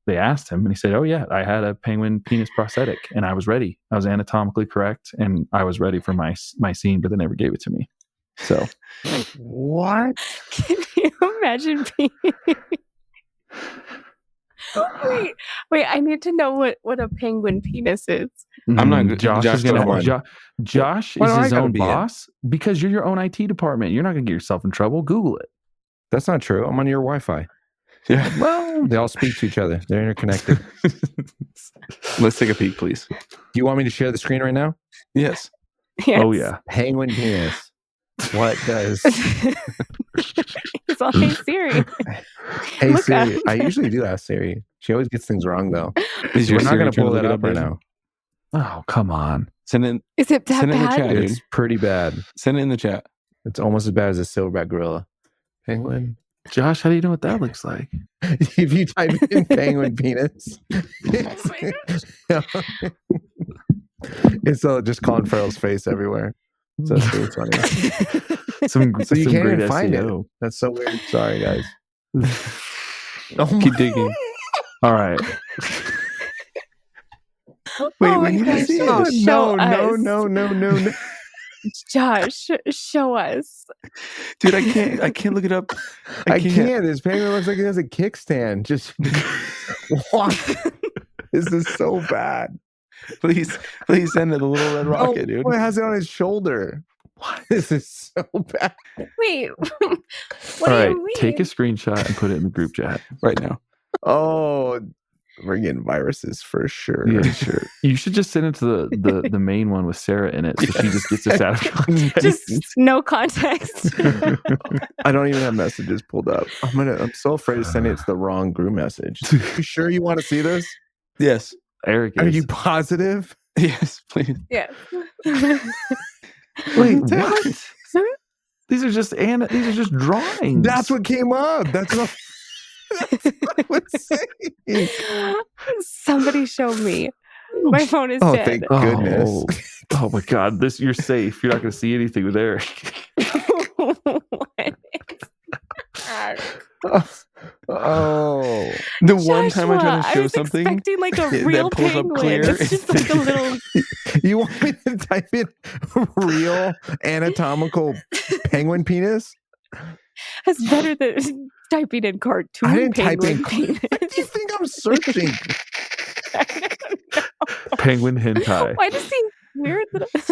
they asked him, and he said, "Oh yeah, I had a penguin penis prosthetic, and I was ready. I was anatomically correct, and I was ready for my scene, but they never gave it to me." So, what? Can you imagine being? Wait! I need to know what a penguin penis is. I'm not. Josh is gonna. Josh is his own boss because you're your own IT department. You're not gonna get yourself in trouble. Google it. That's not true. I'm on your Wi-Fi. Yeah. Well, they all speak to each other. They're interconnected. Let's take a peek, please. Do you want me to share the screen right now? Yes. Oh yeah. Penguin penis. What does? It's all Hey Siri. Hey Look Siri. I usually do ask Siri. She always gets things wrong though. We're not going to pull that up right now. Oh come on! Is it that bad? Chat, it's pretty bad. Send it in the chat. It's almost as bad as a silverback gorilla. Penguin. Josh, how do you know what that looks like? If you type in penguin penis, it's just Colin Farrell's face everywhere. So it's really funny. So you can't even find it. That's so weird. Sorry, guys. Keep digging. All right. Wait, when you see it? No. Josh, show us. Dude, I can't look it up. I can't. This penguin looks like it has a kickstand. Just what? This is so bad. Please send it a little red rocket, dude. It has it on his shoulder. What? This is so bad. Wait. All right, take a screenshot and put it in the group chat right now. Oh, we're getting viruses for sure. Yeah, sure. You should just send it to the main one with Sarah in it, so she just gets this out of context. Just no context. I don't even have messages pulled up. I'm so afraid of sending it to the wrong group message. You sure you want to see this? Yes. Eric, are you positive? Yes, please. Yes. Wait, what? These are just drawings. That's what came up. That's what I was saying. Somebody show me. My phone is dead. Thank goodness. Oh my God. You're safe. You're not going to see anything with Eric. Oh, the one time I try to show something, expecting like a real penguin. It's just like a little. You want me to type in real anatomical penguin penis? That's better than typing in cartoon. I didn't type in. Penis. What do you think I'm searching? Penguin hentai. Why does it seem weird?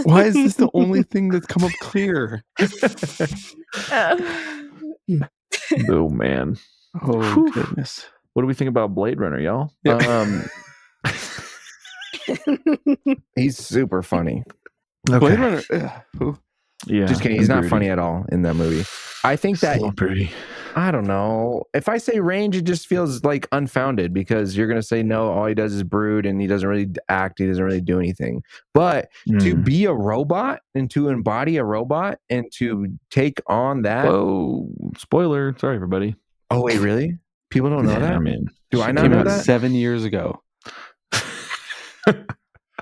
Why is this the only thing that's come up clear? Oh man. Oh goodness. What do we think about Blade Runner, y'all? Yeah. He's super funny. Okay. Blade Runner. Yeah. Just kidding. He's not funny at all in that movie. I think that I don't know. If I say range, it just feels like unfounded because you're gonna say no, all he does is brood and he doesn't really act, he doesn't really do anything. But to be a robot and to embody a robot and to take on that. Oh, spoiler. Sorry, everybody. Oh, wait, really? People don't know that? I mean, do I not know that? 7 years ago.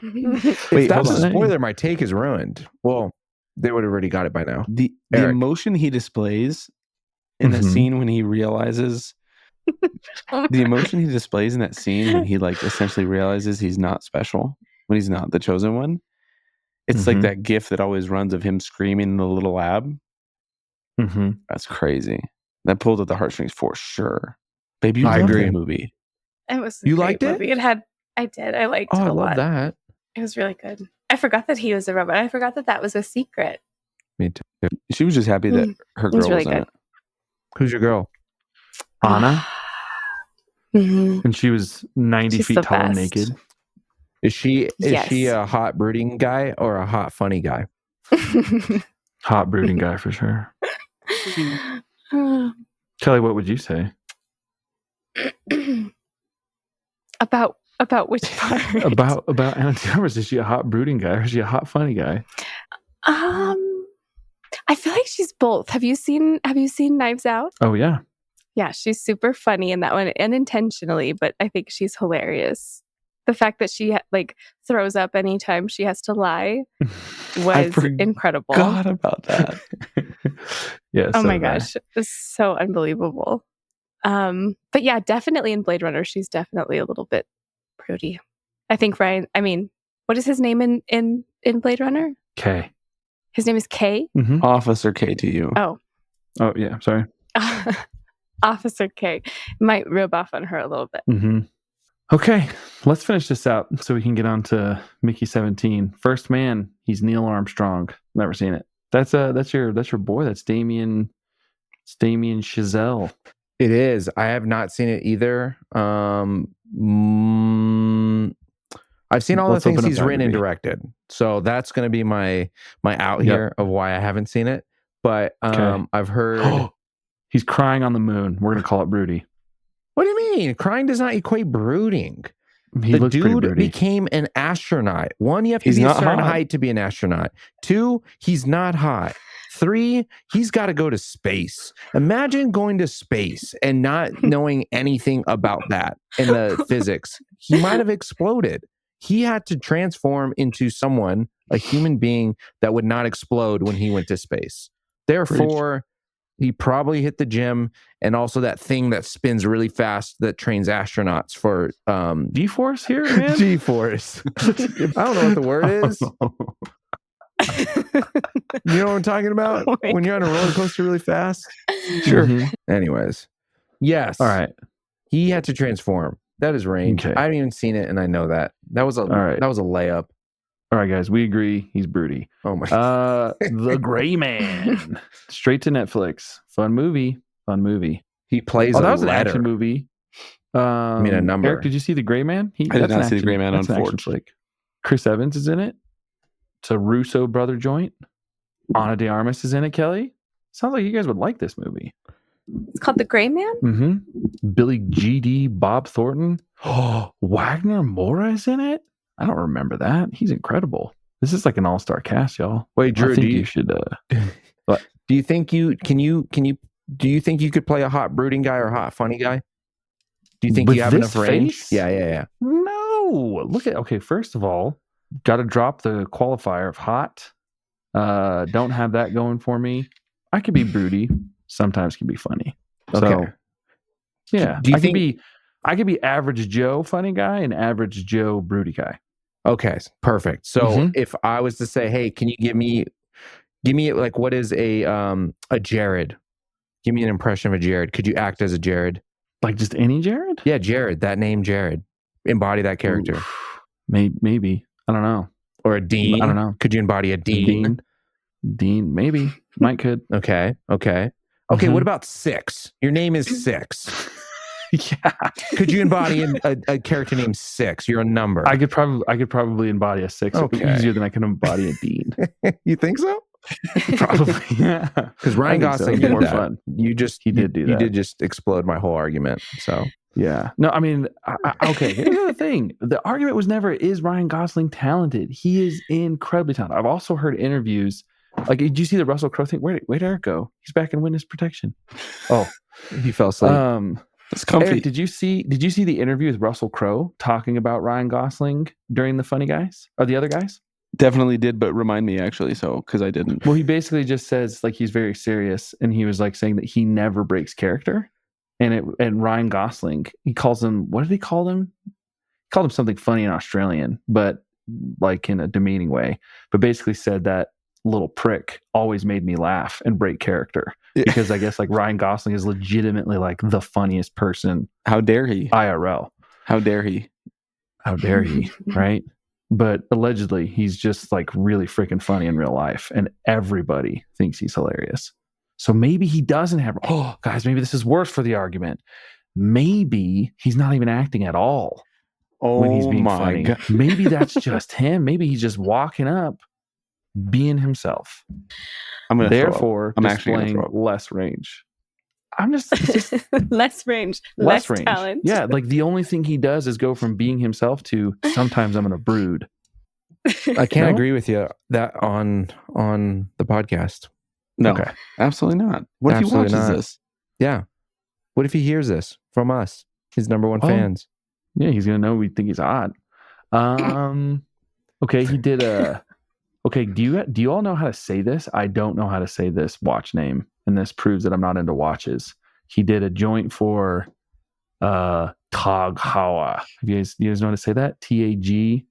Wait, that's a spoiler. My take is ruined. Well, they would have already got it by now. The emotion he displays in the scene when he realizes the emotion he displays in that scene when he like essentially realizes he's not special, when he's not the chosen one. It's like that gif that always runs of him screaming in the little lab. That's crazy. That pulled at the heartstrings for sure. Babe, you loved that movie. It was you liked it? Movie. I did. I liked it a lot. I love that. It was really good. I forgot that he was a robot. I forgot that was a secret. Me too. She was just happy that her girl was really in it. Who's your girl? Anna. And she was 90 feet tall and naked. Is she a hot brooding guy or a hot funny guy? Hot brooding guy for sure. Kelly, what would you say? About which part? about Anna Towers. Is she a hot brooding guy or is she a hot funny guy? I feel like she's both. Have you seen Knives Out? Oh yeah. Yeah, she's super funny in that one, unintentionally, but I think she's hilarious. The fact that she like throws up anytime she has to lie was incredible. God about that. Yeah. Oh my gosh, it's so unbelievable. But yeah, definitely in Blade Runner, she's definitely a little bit broody. I think Ryan. I mean, what is his name in Blade Runner? K. His name is K. Mm-hmm. Officer K to you. Oh yeah. Sorry. Officer K might rub off on her a little bit. Mm-hmm. Okay, let's finish this out so we can get on to Mickey 17. First Man, he's Neil Armstrong. Never seen it. That's your boy. That's Damien Chazelle. It is. I have not seen it either. I've seen all the things he's written and directed. So that's going to be my out here of why I haven't seen it. But I've heard he's crying on the moon. We're going to call it broody. What do you mean? Crying does not equate brooding. He the looks pretty dude broody. became an astronaut. 1, you have to be a certain height to be an astronaut. 2, he's not hot. 3, he's got to go to space. Imagine going to space and not knowing anything about that and the physics. He might have exploded. He had to transform into someone, a human being that would not explode when he went to space. Therefore, he probably hit the gym and also that thing that spins really fast that trains astronauts for G-force here, man. G-force. I don't know what the word is. You know what I'm talking about? When you're on a roller coaster really fast? Sure. Mm-hmm. Anyways. Yes. All right. He had to transform. That is range. Okay. I haven't even seen it and I know that. That was a layup. All right, guys, we agree. He's broody. Oh my God. The Gray Man. Straight to Netflix. Fun movie. He plays that a was letter. An action movie. I mean, a number. Eric, did you see The Gray Man? I did not see The Gray Man, unfortunately. Chris Evans is in it. It's a Russo brother joint. Ana de Armas is in it, Kelly. Sounds like you guys would like this movie. It's called The Gray Man? Mm-hmm. Billy G.D. Bob Thornton. Oh, Wagner Moura is in it? I don't remember that. He's incredible. This is like an all-star cast, y'all. Wait, Drew, you should what? Do you think you could play a hot brooding guy or a hot funny guy? Do you think with you have enough range? Face? Yeah. No. Okay, first of all, got to drop the qualifier of hot. Don't have that going for me. I could be broody. Sometimes can be funny. Okay. So, yeah. Do you think I could be average Joe funny guy and average Joe broody guy. Okay, perfect. So if I was to say, hey, can you give me like what is a Jared? Give me an impression of a Jared. Could you act as a Jared? Like just any Jared? Yeah, Jared. That name, Jared. Embody that character. Oof. Maybe. I don't know. Or a Dean. I don't know. Could you embody a Dean? Dean, maybe. Might could. Okay. What about 6? Your name is 6. Yeah. Could you embody a character named 6? You're a number. I could probably embody a 6 easier than I can embody a Dean. You think so? Probably. Yeah. Because Ryan Gosling did more that. Fun. He did do that. You did just explode my whole argument. So yeah. No, I mean, okay. Here's the thing. The argument was never, is Ryan Gosling talented? He is incredibly talented. I've also heard interviews. Like, did you see the Russell Crowe thing? Where'd Eric go? He's back in witness protection. Oh, he fell asleep. It's comfy. Eric, did you see the interview with Russell Crowe talking about Ryan Gosling during the Funny Guys or the other guys? Definitely did, but remind me actually, so because I didn't. Well, he basically just says like he's very serious, and he was like saying that he never breaks character, and Ryan Gosling, he calls him, what did he call him? He called him something funny in Australian, but like in a demeaning way. But basically said that little prick always made me laugh and break character. Because I guess like Ryan Gosling is legitimately like the funniest person. How dare he? IRL. How dare he? Right? But allegedly, he's just like really freaking funny in real life, and everybody thinks he's hilarious. So maybe he doesn't have. Oh, guys, maybe this is worse for the argument. Maybe he's not even acting at all when he's being funny. God. Maybe that's just him. Maybe he's just walking up, being himself. I'm displaying less range. I'm just less range, less talent. Yeah, like the only thing he does is go from being himself to sometimes I'm gonna brood. I can't agree with you that on the podcast. No, absolutely not. What if he watches this? Yeah. What if he hears this from us, his number one fans? Yeah, he's gonna know we think he's odd. Okay, he did a Okay, do you all know how to say this? I don't know how to say this watch name, and this proves that I'm not into watches. He did a joint for Tag Heuer. You guys know how to say that? TAGHEUER,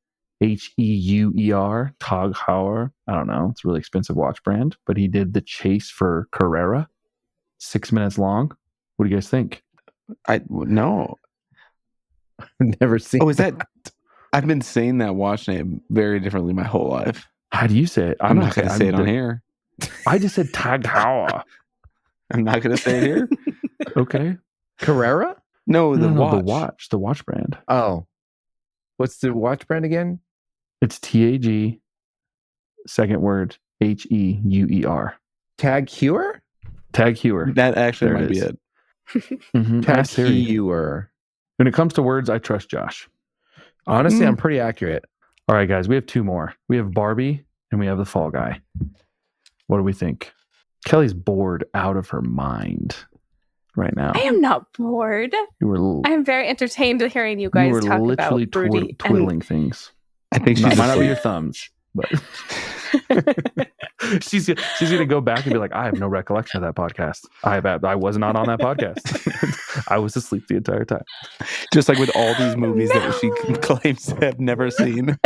Tag Heuer. I don't know. It's a really expensive watch brand, but he did the chase for Carrera, 6 minutes long. What do you guys think? No. Never seen. Oh, is that? I've been saying that watch name very differently my whole life. How do you say it? I'm not going to say it on here. I just said Tag Heuer. I'm not going to say it here. Okay. Carrera? No, the watch brand. Oh. What's the watch brand again? It's TAG, second word, HEUER. Tag Heuer? Tag Heuer. That actually might be it. Mm-hmm. Tag Heuer. When it comes to words, I trust Josh. Honestly, I'm pretty accurate. All right, guys, we have two more. We have Barbie and we have the Fall Guy. What do we think? Kelly's bored out of her mind right now. I am not bored. I am very entertained hearing you guys talk about Broody twiddling things. I think she might not be your thumbs, but she's gonna go back and be like, I have no recollection of that podcast. I was not on that podcast. I was asleep the entire time. Just like with all these movies that she claims to have never seen.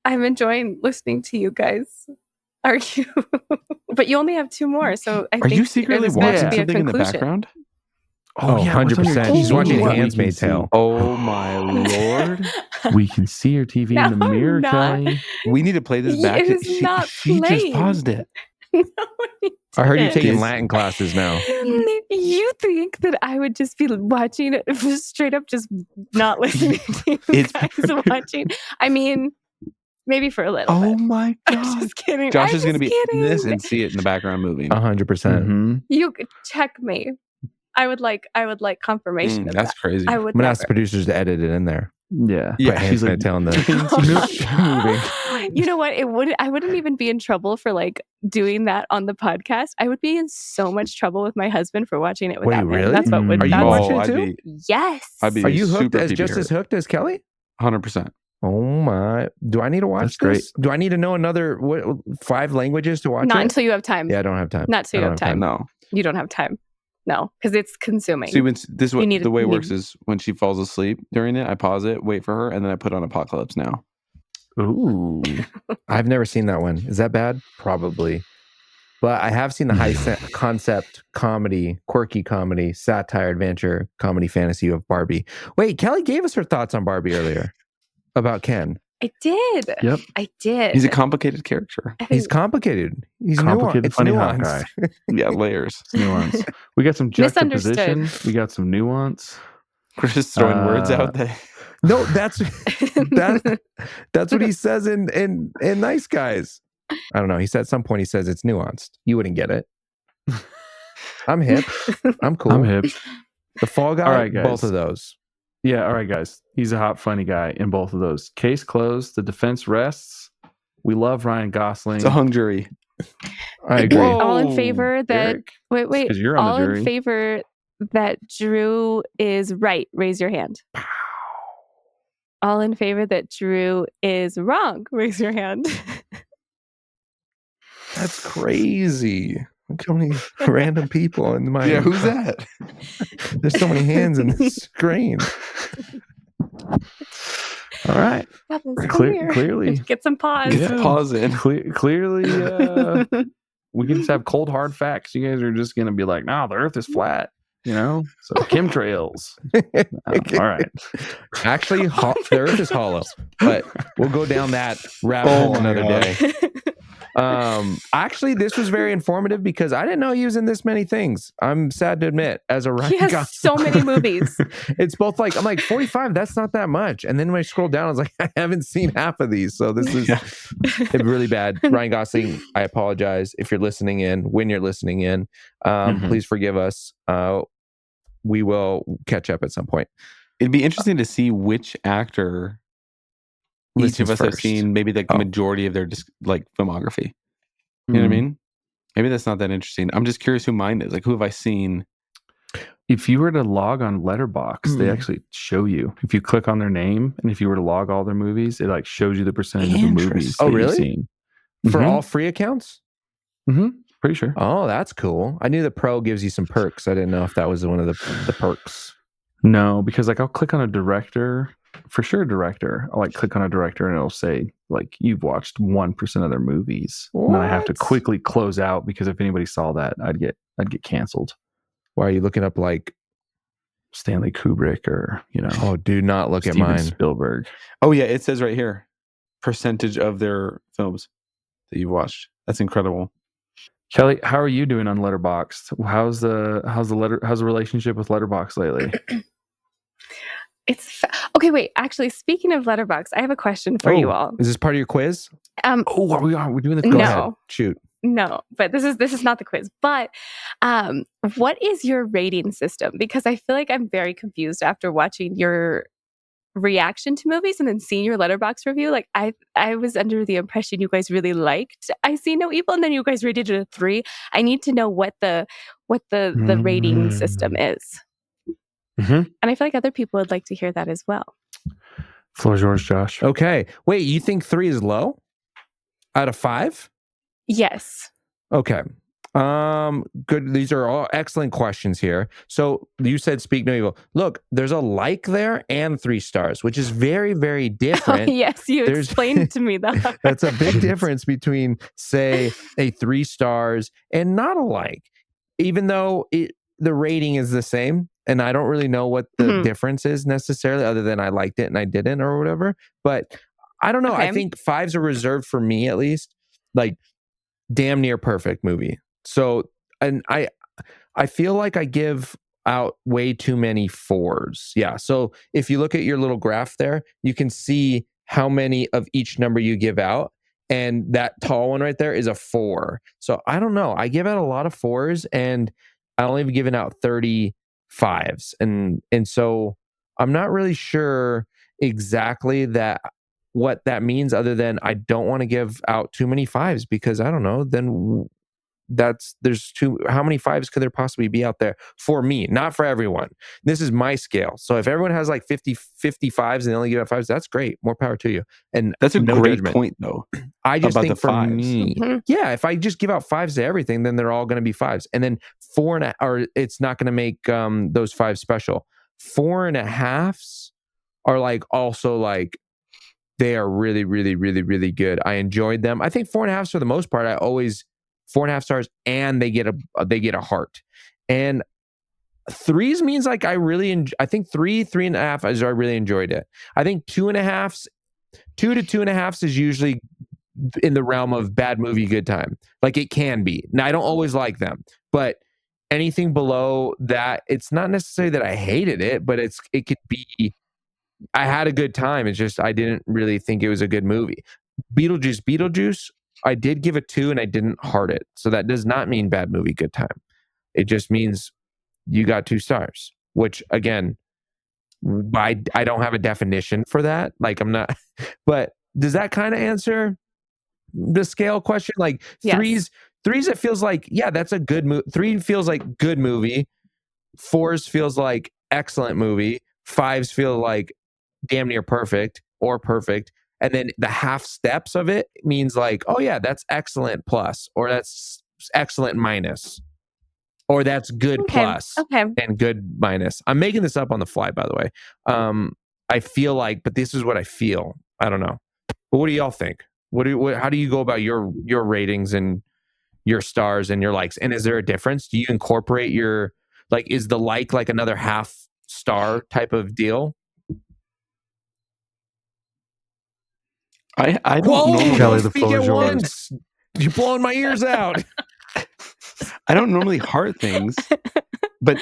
I'm enjoying listeing to you guys argue. But you only have two more, so I think you secretly watching something in the conclusion. background? Oh, yeah, 100%. He's watching Handmaid's Tale. Oh my Lord. We can see your TV in the mirror, Kelly. We need to play this back. She just paused it. I heard you're taking Latin classes now. You think that I would just be watching it straight up, just not listening to you guys watching? I mean, maybe for a little bit. Oh my God. I'm just kidding. Josh is going to be in this and see it in the background moving. 100%. Mm-hmm. You could check me. I would like confirmation of that's that. crazy. I'm going to ask the producers to edit it in there. Yeah. She's like telling the moving. You know what? I wouldn't even be in trouble for like doing that on the podcast. I would be in so much trouble with my husband for watching it without me. Really? That's what would. Are you watching it too? Yes. Are you hooked as hooked as Kelly? 100%. Oh my! Do I need to watch this? Do I need to know another 5 languages to watch? Not until you have time. Yeah, I don't have time. Not until you have time. No, you don't have time. No, because it's consuming. See, the way it works is when she falls asleep during it, I pause it, wait for her, and then I put on Apocalypse Now. Ooh, I've never seen that one. Is that bad? Probably, but I have seen the high concept comedy, quirky comedy, satire, adventure, comedy, fantasy of Barbie. Wait, Kelly gave us her thoughts on Barbie earlier about Ken. I did. Yep. I did. He's a complicated character. He's complicated. He's complicated, funny hot guy. Yeah, layers. Nuance. We got some juxtaposition. We got some nuance. We're just throwing words out there. No, that's what he says in Nice Guys. I don't know. He said at some point he says it's nuanced. You wouldn't get it. I'm hip. I'm cool. I'm hip. The Fall Guy. All right, guys. Both of those. Yeah, all right, guys. He's a hot, funny guy in both of those. Case closed. The defense rests. We love Ryan Gosling. It's a hung jury. I agree. All in favor that Eric, wait. because you're on all the jury. in favor that Drew is right. Raise your hand. All in favor that Drew is wrong. Raise your hand. That's crazy. Look how many random people in my. Yeah, who's that? There's so many hands in the screen. All right. Clearly. Get some pause. Get some pause in. Clearly, we can just have cold, hard facts. You guys are just going to be like, no, the earth is flat, So chemtrails. All right. Actually, the earth is hollow, but we'll go down that rabbit hole another day. Actually, this was very informative because I didn't know he was in this many things. I'm sad to admit, as a Ryan he has Gosling, so many movies. It's both like, I'm like 45, that's not that much. And then when I scroll down, I was like, I haven't seen half of these. So this is really bad. Ryan Gosling, I apologize if you're listening in, when you're listening in. Please forgive us. We will catch up at some point. It'd be interesting to see which actor each of us have seen, maybe like the majority of their filmography. You know what I mean? Maybe that's not that interesting. I'm just curious who mine is. Like, who have I seen? if you were to log on Letterboxd, they actually show you. If you click on their name and if you were to log all their movies, it like shows you the percentage of the movies that you've seen. For all free accounts? Pretty sure. Oh, that's cool. I knew the Pro gives you some perks. I didn't know if that was one of the perks. No, because like I'll click on a director, for sure director. I'll like click on a director and it'll say like you've watched 1% of their movies. What? And then I have to quickly close out because if anybody saw that, I'd get canceled. Why are you looking up like Stanley Kubrick or, Oh, do not look Steven at mine. Spielberg. Oh yeah, it says right here, percentage of their films that you've watched. That's incredible. Kelly, how are you doing on Letterboxd? How's the relationship with Letterboxd lately? Okay, wait. Actually, speaking of Letterboxd, I have a question for you all. Is this part of your quiz? We're doing the quiz. No. Go ahead. Shoot. No, but this is not the quiz. But what is your rating system? Because I feel like I'm very confused after watching your reaction to movies and then seeing your Letterboxd review. Like I was under the impression you guys really liked I See No Evil, and then you guys rated it a 3. I need to know what the rating system is. And I feel like other people would like to hear that as well. Floor's yours, Josh. Okay. Wait, you think 3 is low? Out of 5? Yes. Okay. Good. These are all excellent questions here. So you said Speak No Evil. Look, there's a like there and 3 stars, which is very, very different. Yes, you explained to me that. That's a big difference between, say, a 3 stars and not a like, even though the rating is the same. And I don't really know what the difference is necessarily, other than I liked it and I didn't or whatever. But I don't know. Okay. I think 5s are reserved for me, at least. Like, damn near perfect movie. So, and I feel like I give out way too many 4s. Yeah. So if you look at your little graph there, you can see how many of each number you give out. And that tall one right there is a 4. So I don't know. I give out a lot of 4s and I only have given out 30 5s. And so I'm not really sure exactly what that means, other than I don't want to give out too many 5s because I don't know, then how many 5s could there possibly be out there for me, not for everyone. This is my scale. So if everyone has like 50 5s and they only give out 5s, that's great. More power to you. And that's a great point though. I just think for 5s. me, yeah, if I just give out 5s to everything, then they're all going to be 5s. And then 4.5, or it's not going to make those 5 special. 4.5s are like also like, they are really, really, really, really good. I enjoyed them. I think 4.5s for the most part, I always 4.5 stars, and they get a heart. And 3s means like I think 3.5 is I really enjoyed it. I think 2.5s, 2 to 2.5s is usually in the realm of bad movie, good time. Like it can be. Now I don't always like them, but anything below that, it's not necessarily that I hated it, but it could be. I had a good time. It's just I didn't really think it was a good movie. Beetlejuice, I did give a 2 and I didn't heart it. So that does not mean bad movie, good time. It just means you got 2 stars, which again, I don't have a definition for that. Like I'm not, but does that kind of answer the scale question? Like yes. 3s, it feels like, yeah, that's a good movie. 3 feels like good movie. 4s feels like excellent movie. 5s feel like damn near perfect or perfect. And then the half steps of it means like, oh yeah, that's excellent plus, or that's excellent minus, or that's good plus and good minus. I'm making this up on the fly, by the way. I feel like, but this is what I feel. I don't know. But what do y'all think? How do you go about your ratings and your stars and your likes? And is there a difference? Do you incorporate your, like, is the like another half star type of deal? I don't normally Kelly, the floor is yours. You're blowing my ears out. I don't normally heart things, but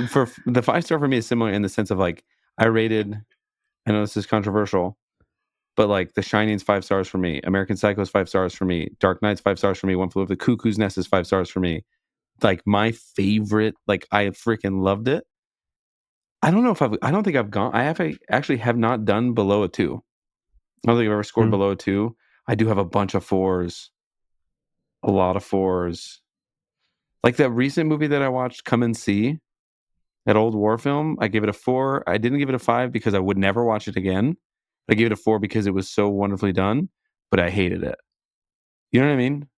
for the 5-star for me is similar in the sense of like I know this is controversial, but like The Shining's 5 stars for me, American Psycho's 5 stars for me, Dark Knight's 5 stars for me, One Flew Over the Cuckoo's Nest is 5 stars for me. Like my favorite, like I freaking loved it. I don't think I've gone. Actually have not done below a 2. I don't think I've ever scored below a 2. I do have a bunch of 4s. A lot of 4s. Like that recent movie that I watched, Come and See. That old war film, I gave it a 4. I didn't give it a 5 because I would never watch it again. I gave it a 4 because it was so wonderfully done, but I hated it. You know what I mean?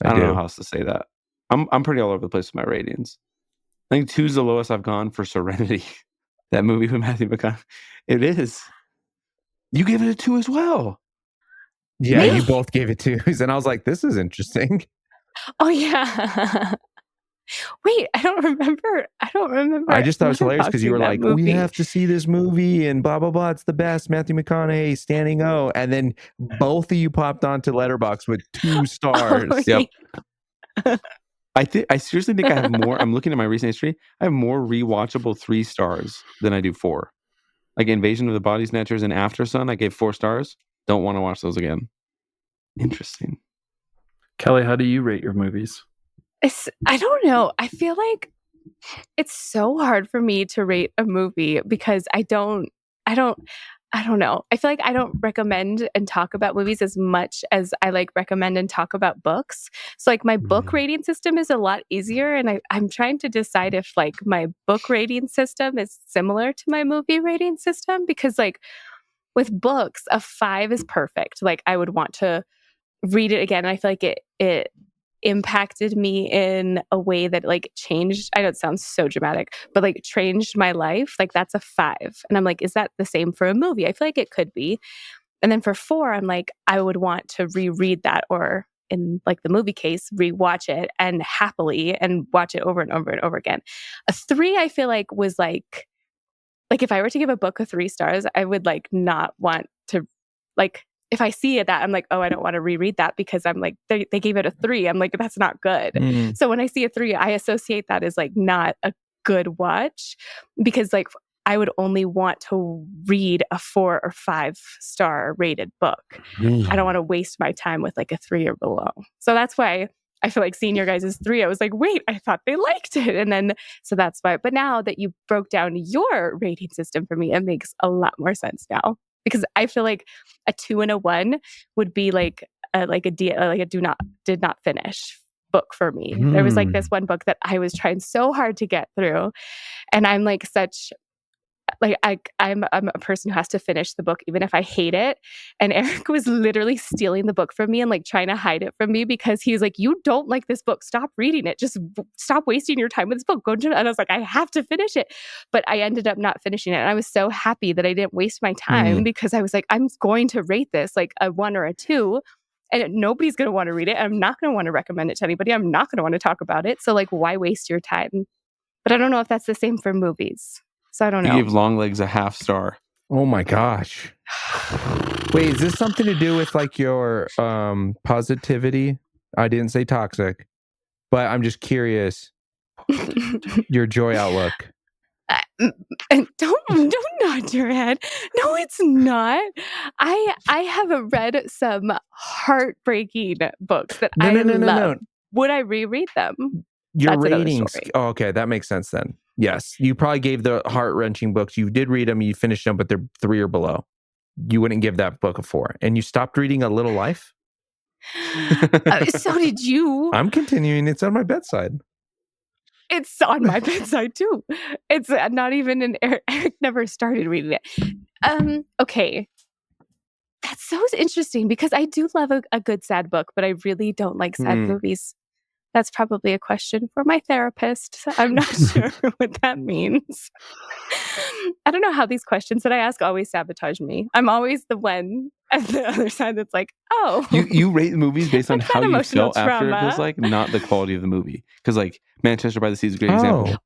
I don't know how else to say that. I'm pretty all over the place with my ratings. I think 2 is the lowest I've gone for Serenity. That movie with Matthew McConaughey. It is. You gave it a 2 as well. Yeah, you both gave it 2s, and I was like, "This is interesting." Oh yeah. Wait, I don't remember. I just thought it was hilarious because you were like, movie. "We have to see this movie," and blah blah blah. It's the best. Matthew McConaughey, standing O, and then both of you popped onto Letterboxd with 2 stars. Oh, Yep. I seriously think I have more. I'm looking at my recent history. I have more rewatchable 3 stars than I do 4. Like Invasion of the Body Snatchers and After Sun, I gave 4 stars. Don't want to watch those again. Interesting. Kelly, how do you rate your movies? I don't know. I feel like it's so hard for me to rate a movie because I don't know. I feel like I don't recommend and talk about movies as much as I like recommend and talk about books. So like my book rating system is a lot easier, and I'm trying to decide if like my book rating system is similar to my movie rating system, because like with books, a 5 is perfect. Like I would want to read it again. I feel like it impacted me in a way that like changed. I know it sounds so dramatic, but like changed my life. Like that's a 5. And I'm like, is that the same for a movie? I feel like it could be. And then for 4, I'm like, I would want to reread that, or in like the movie case, rewatch it and happily and watch it over and over and over again. A 3, I feel like was like if I were to give a book a 3 stars, I would like not want to like, if I see it that I'm like, oh, I don't want to reread that because I'm like, they gave it a 3. I'm like, that's not good. So when I see a 3, I associate that as like not a good watch, because like I would only want to read a 4 or 5 star rated book. I don't want to waste my time with like a 3 or below. So that's why I feel like seeing your guys' 3, I was like, wait, I thought they liked it. And then, so that's why. But now that you broke down your rating system for me, it makes a lot more sense now. Because I feel like a 2 and a 1 would be like a did not finish book for me. There was like this one book that I was trying so hard to get through, and I'm like I'm a person who has to finish the book even if I hate it. And Eric was literally stealing the book from me and like trying to hide it from me because he was like, "You don't like this book. Stop reading it. Just stop wasting your time with this book. Go to." And I was like, "I have to finish it." But I ended up not finishing it. And I was so happy that I didn't waste my time because I was like, I'm going to rate this like a 1 or a 2. And nobody's going to want to read it. I'm not going to want to recommend it to anybody. I'm not going to want to talk about it. So like, why waste your time? But I don't know if that's the same for movies. So I don't know. You gave Longlegs a half star. Oh my gosh. Wait, is this something to do with like your positivity? I didn't say toxic, but I'm just curious. Your joy outlook. And don't nod your head. No, it's not. I have read some heartbreaking books that I love. No. Would I reread them? Your ratings. Oh, okay, that makes sense then. Yes, you probably gave the heart-wrenching books. You did read them, you finished them, but they're 3 or below. You wouldn't give that book a 4. And you stopped reading A Little Life? So did you. I'm continuing. It's on my bedside. It's on my bedside too. It's not even an Eric never started reading it. Okay. That's so interesting because I do love a good sad book, but I really don't like sad movies. That's probably a question for my therapist. I'm not sure what that means. I don't know how these questions that I ask always sabotage me. I'm always the one at the other side that's like, oh. You rate movies based on how you felt after it feels like, not the quality of the movie. Because like Manchester by the Sea is a great example.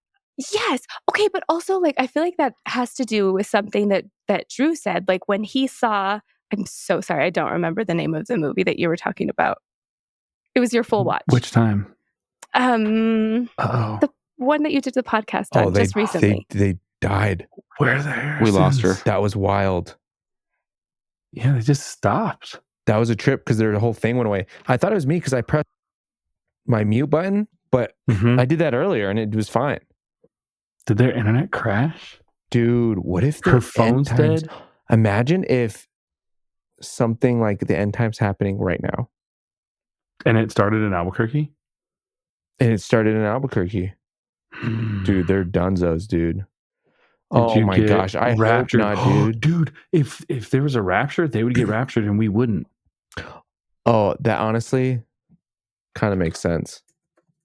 Yes. Okay, but also like I feel like that has to do with something that Drew said. Like when he saw, I'm so sorry, I don't remember the name of the movie that you were talking about. It was your full watch. Which time? The one that you did the podcast on just recently. They died. Where there? We lost her. That was wild. Yeah, they just stopped. That was a trip because their whole thing went away. I thought it was me because I pressed my mute button, but I did that earlier and it was fine. Did their internet crash? Dude, what if her phone's dead? Imagine if something like the end times happening right now. And it started in Albuquerque? And it started in Albuquerque. Dude, they're dunzos, dude. Oh my gosh, I raptured? hope not, dude. Dude, if there was a rapture, they would get raptured and we wouldn't. Oh, that honestly kind of makes sense.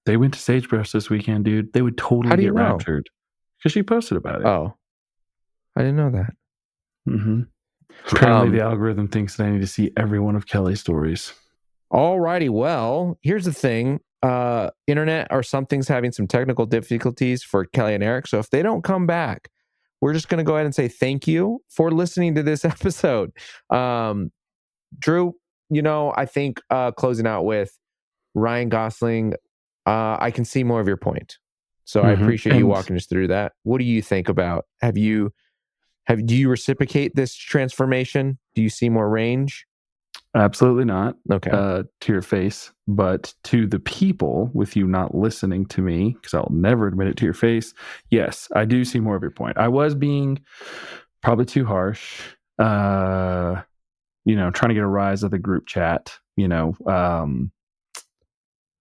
They went to Sagebrush this weekend, dude. They would totally get raptured because she posted about it. Oh, I didn't know that. Mm-hmm. Apparently, the algorithm thinks that I need to see every one of Kelly's stories. Alrighty, well, here's the thing. Internet or something's having some technical difficulties for Kelly and Eric. So if they don't come back, we're just going to go ahead and say thank you for listening to this episode. Drew, I think closing out with Ryan Gosling, I can see more of your point. So I appreciate you walking us through that. What do you think about? Do you reciprocate this transformation? Do you see more range? Absolutely not. Okay. To your face, but to the people with you not listening to me, because I'll never admit it to your face. Yes, I do see more of your point. I was being probably too harsh. Trying to get a rise of the group chat.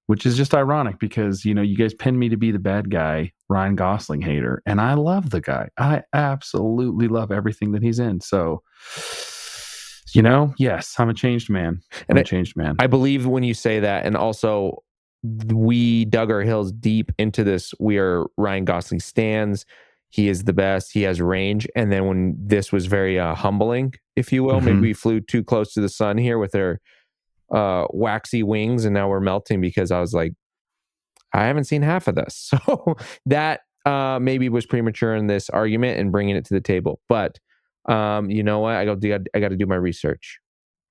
Which is just ironic because you guys pinned me to be the bad guy, Ryan Gosling hater, and I love the guy. I absolutely love everything that he's in. So. Yes, I'm a changed man. I believe when you say that, and also we dug our heels deep into this. We are Ryan Gosling stans. He is the best. He has range. And then when this was very humbling, if you will, maybe we flew too close to the sun here with our waxy wings, and now we're melting because I was like, I haven't seen half of this. So that maybe was premature in this argument and bringing it to the table. But you know what? I got to do my research.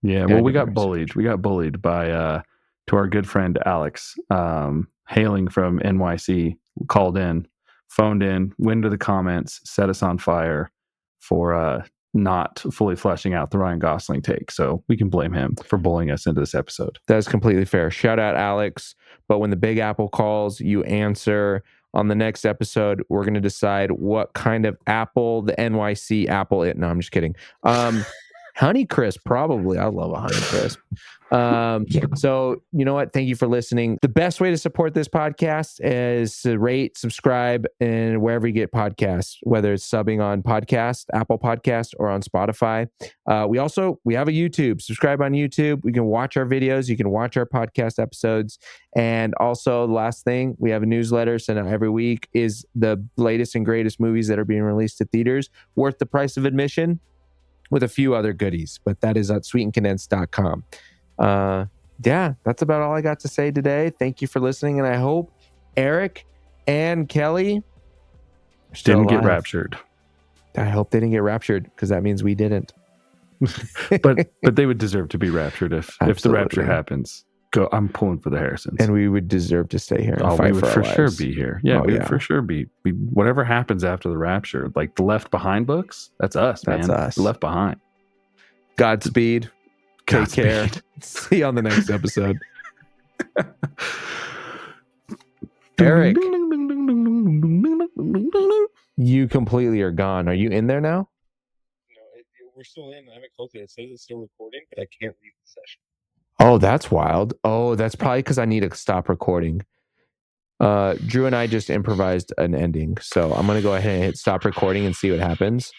Yeah, well, we got bullied. We got bullied by to our good friend Alex, hailing from NYC, called in, phoned in, went into the comments, set us on fire for not fully fleshing out the Ryan Gosling take. So we can blame him for bullying us into this episode. That is completely fair. Shout out Alex. But when the Big Apple calls, you answer. On the next episode, we're going to decide what kind of apple the NYC apple is. No, I'm just kidding. Honeycrisp, probably. I love a Honeycrisp. So, you know what? Thank you for listening. The best way to support this podcast is to rate, subscribe, and wherever you get podcasts, whether it's subbing on podcast, Apple Podcast, or on Spotify. We have a YouTube. Subscribe on YouTube. You can watch our videos. You can watch our podcast episodes. And also, the last thing, we have a newsletter sent out every week, is the latest and greatest movies that are being released to theaters, worth the price of admission, with a few other goodies. But that is at sweetandcondensed.com. Yeah, that's about all I got to say today. Thank you for listening, and I hope Eric and Kelly didn't get raptured. I hope they didn't get raptured, because that means we didn't. but they would deserve to be raptured if the rapture happens. Go, I'm pulling for the Harrisons, and we would deserve to stay here. And fight we would for sure be here. Yeah, we would for sure be. Whatever happens after the rapture, like the Left Behind books, that's us, man. That's us. Left Behind. Godspeed. Take care. See you on the next episode. Eric, you completely are gone. Are you in there now? No, we're still in. I haven't closed it. It says it's still recording, but I can't leave the session. Oh, that's wild. Oh, that's probably because I need to stop recording. Drew and I just improvised an ending, so I'm going to go ahead and hit stop recording and see what happens.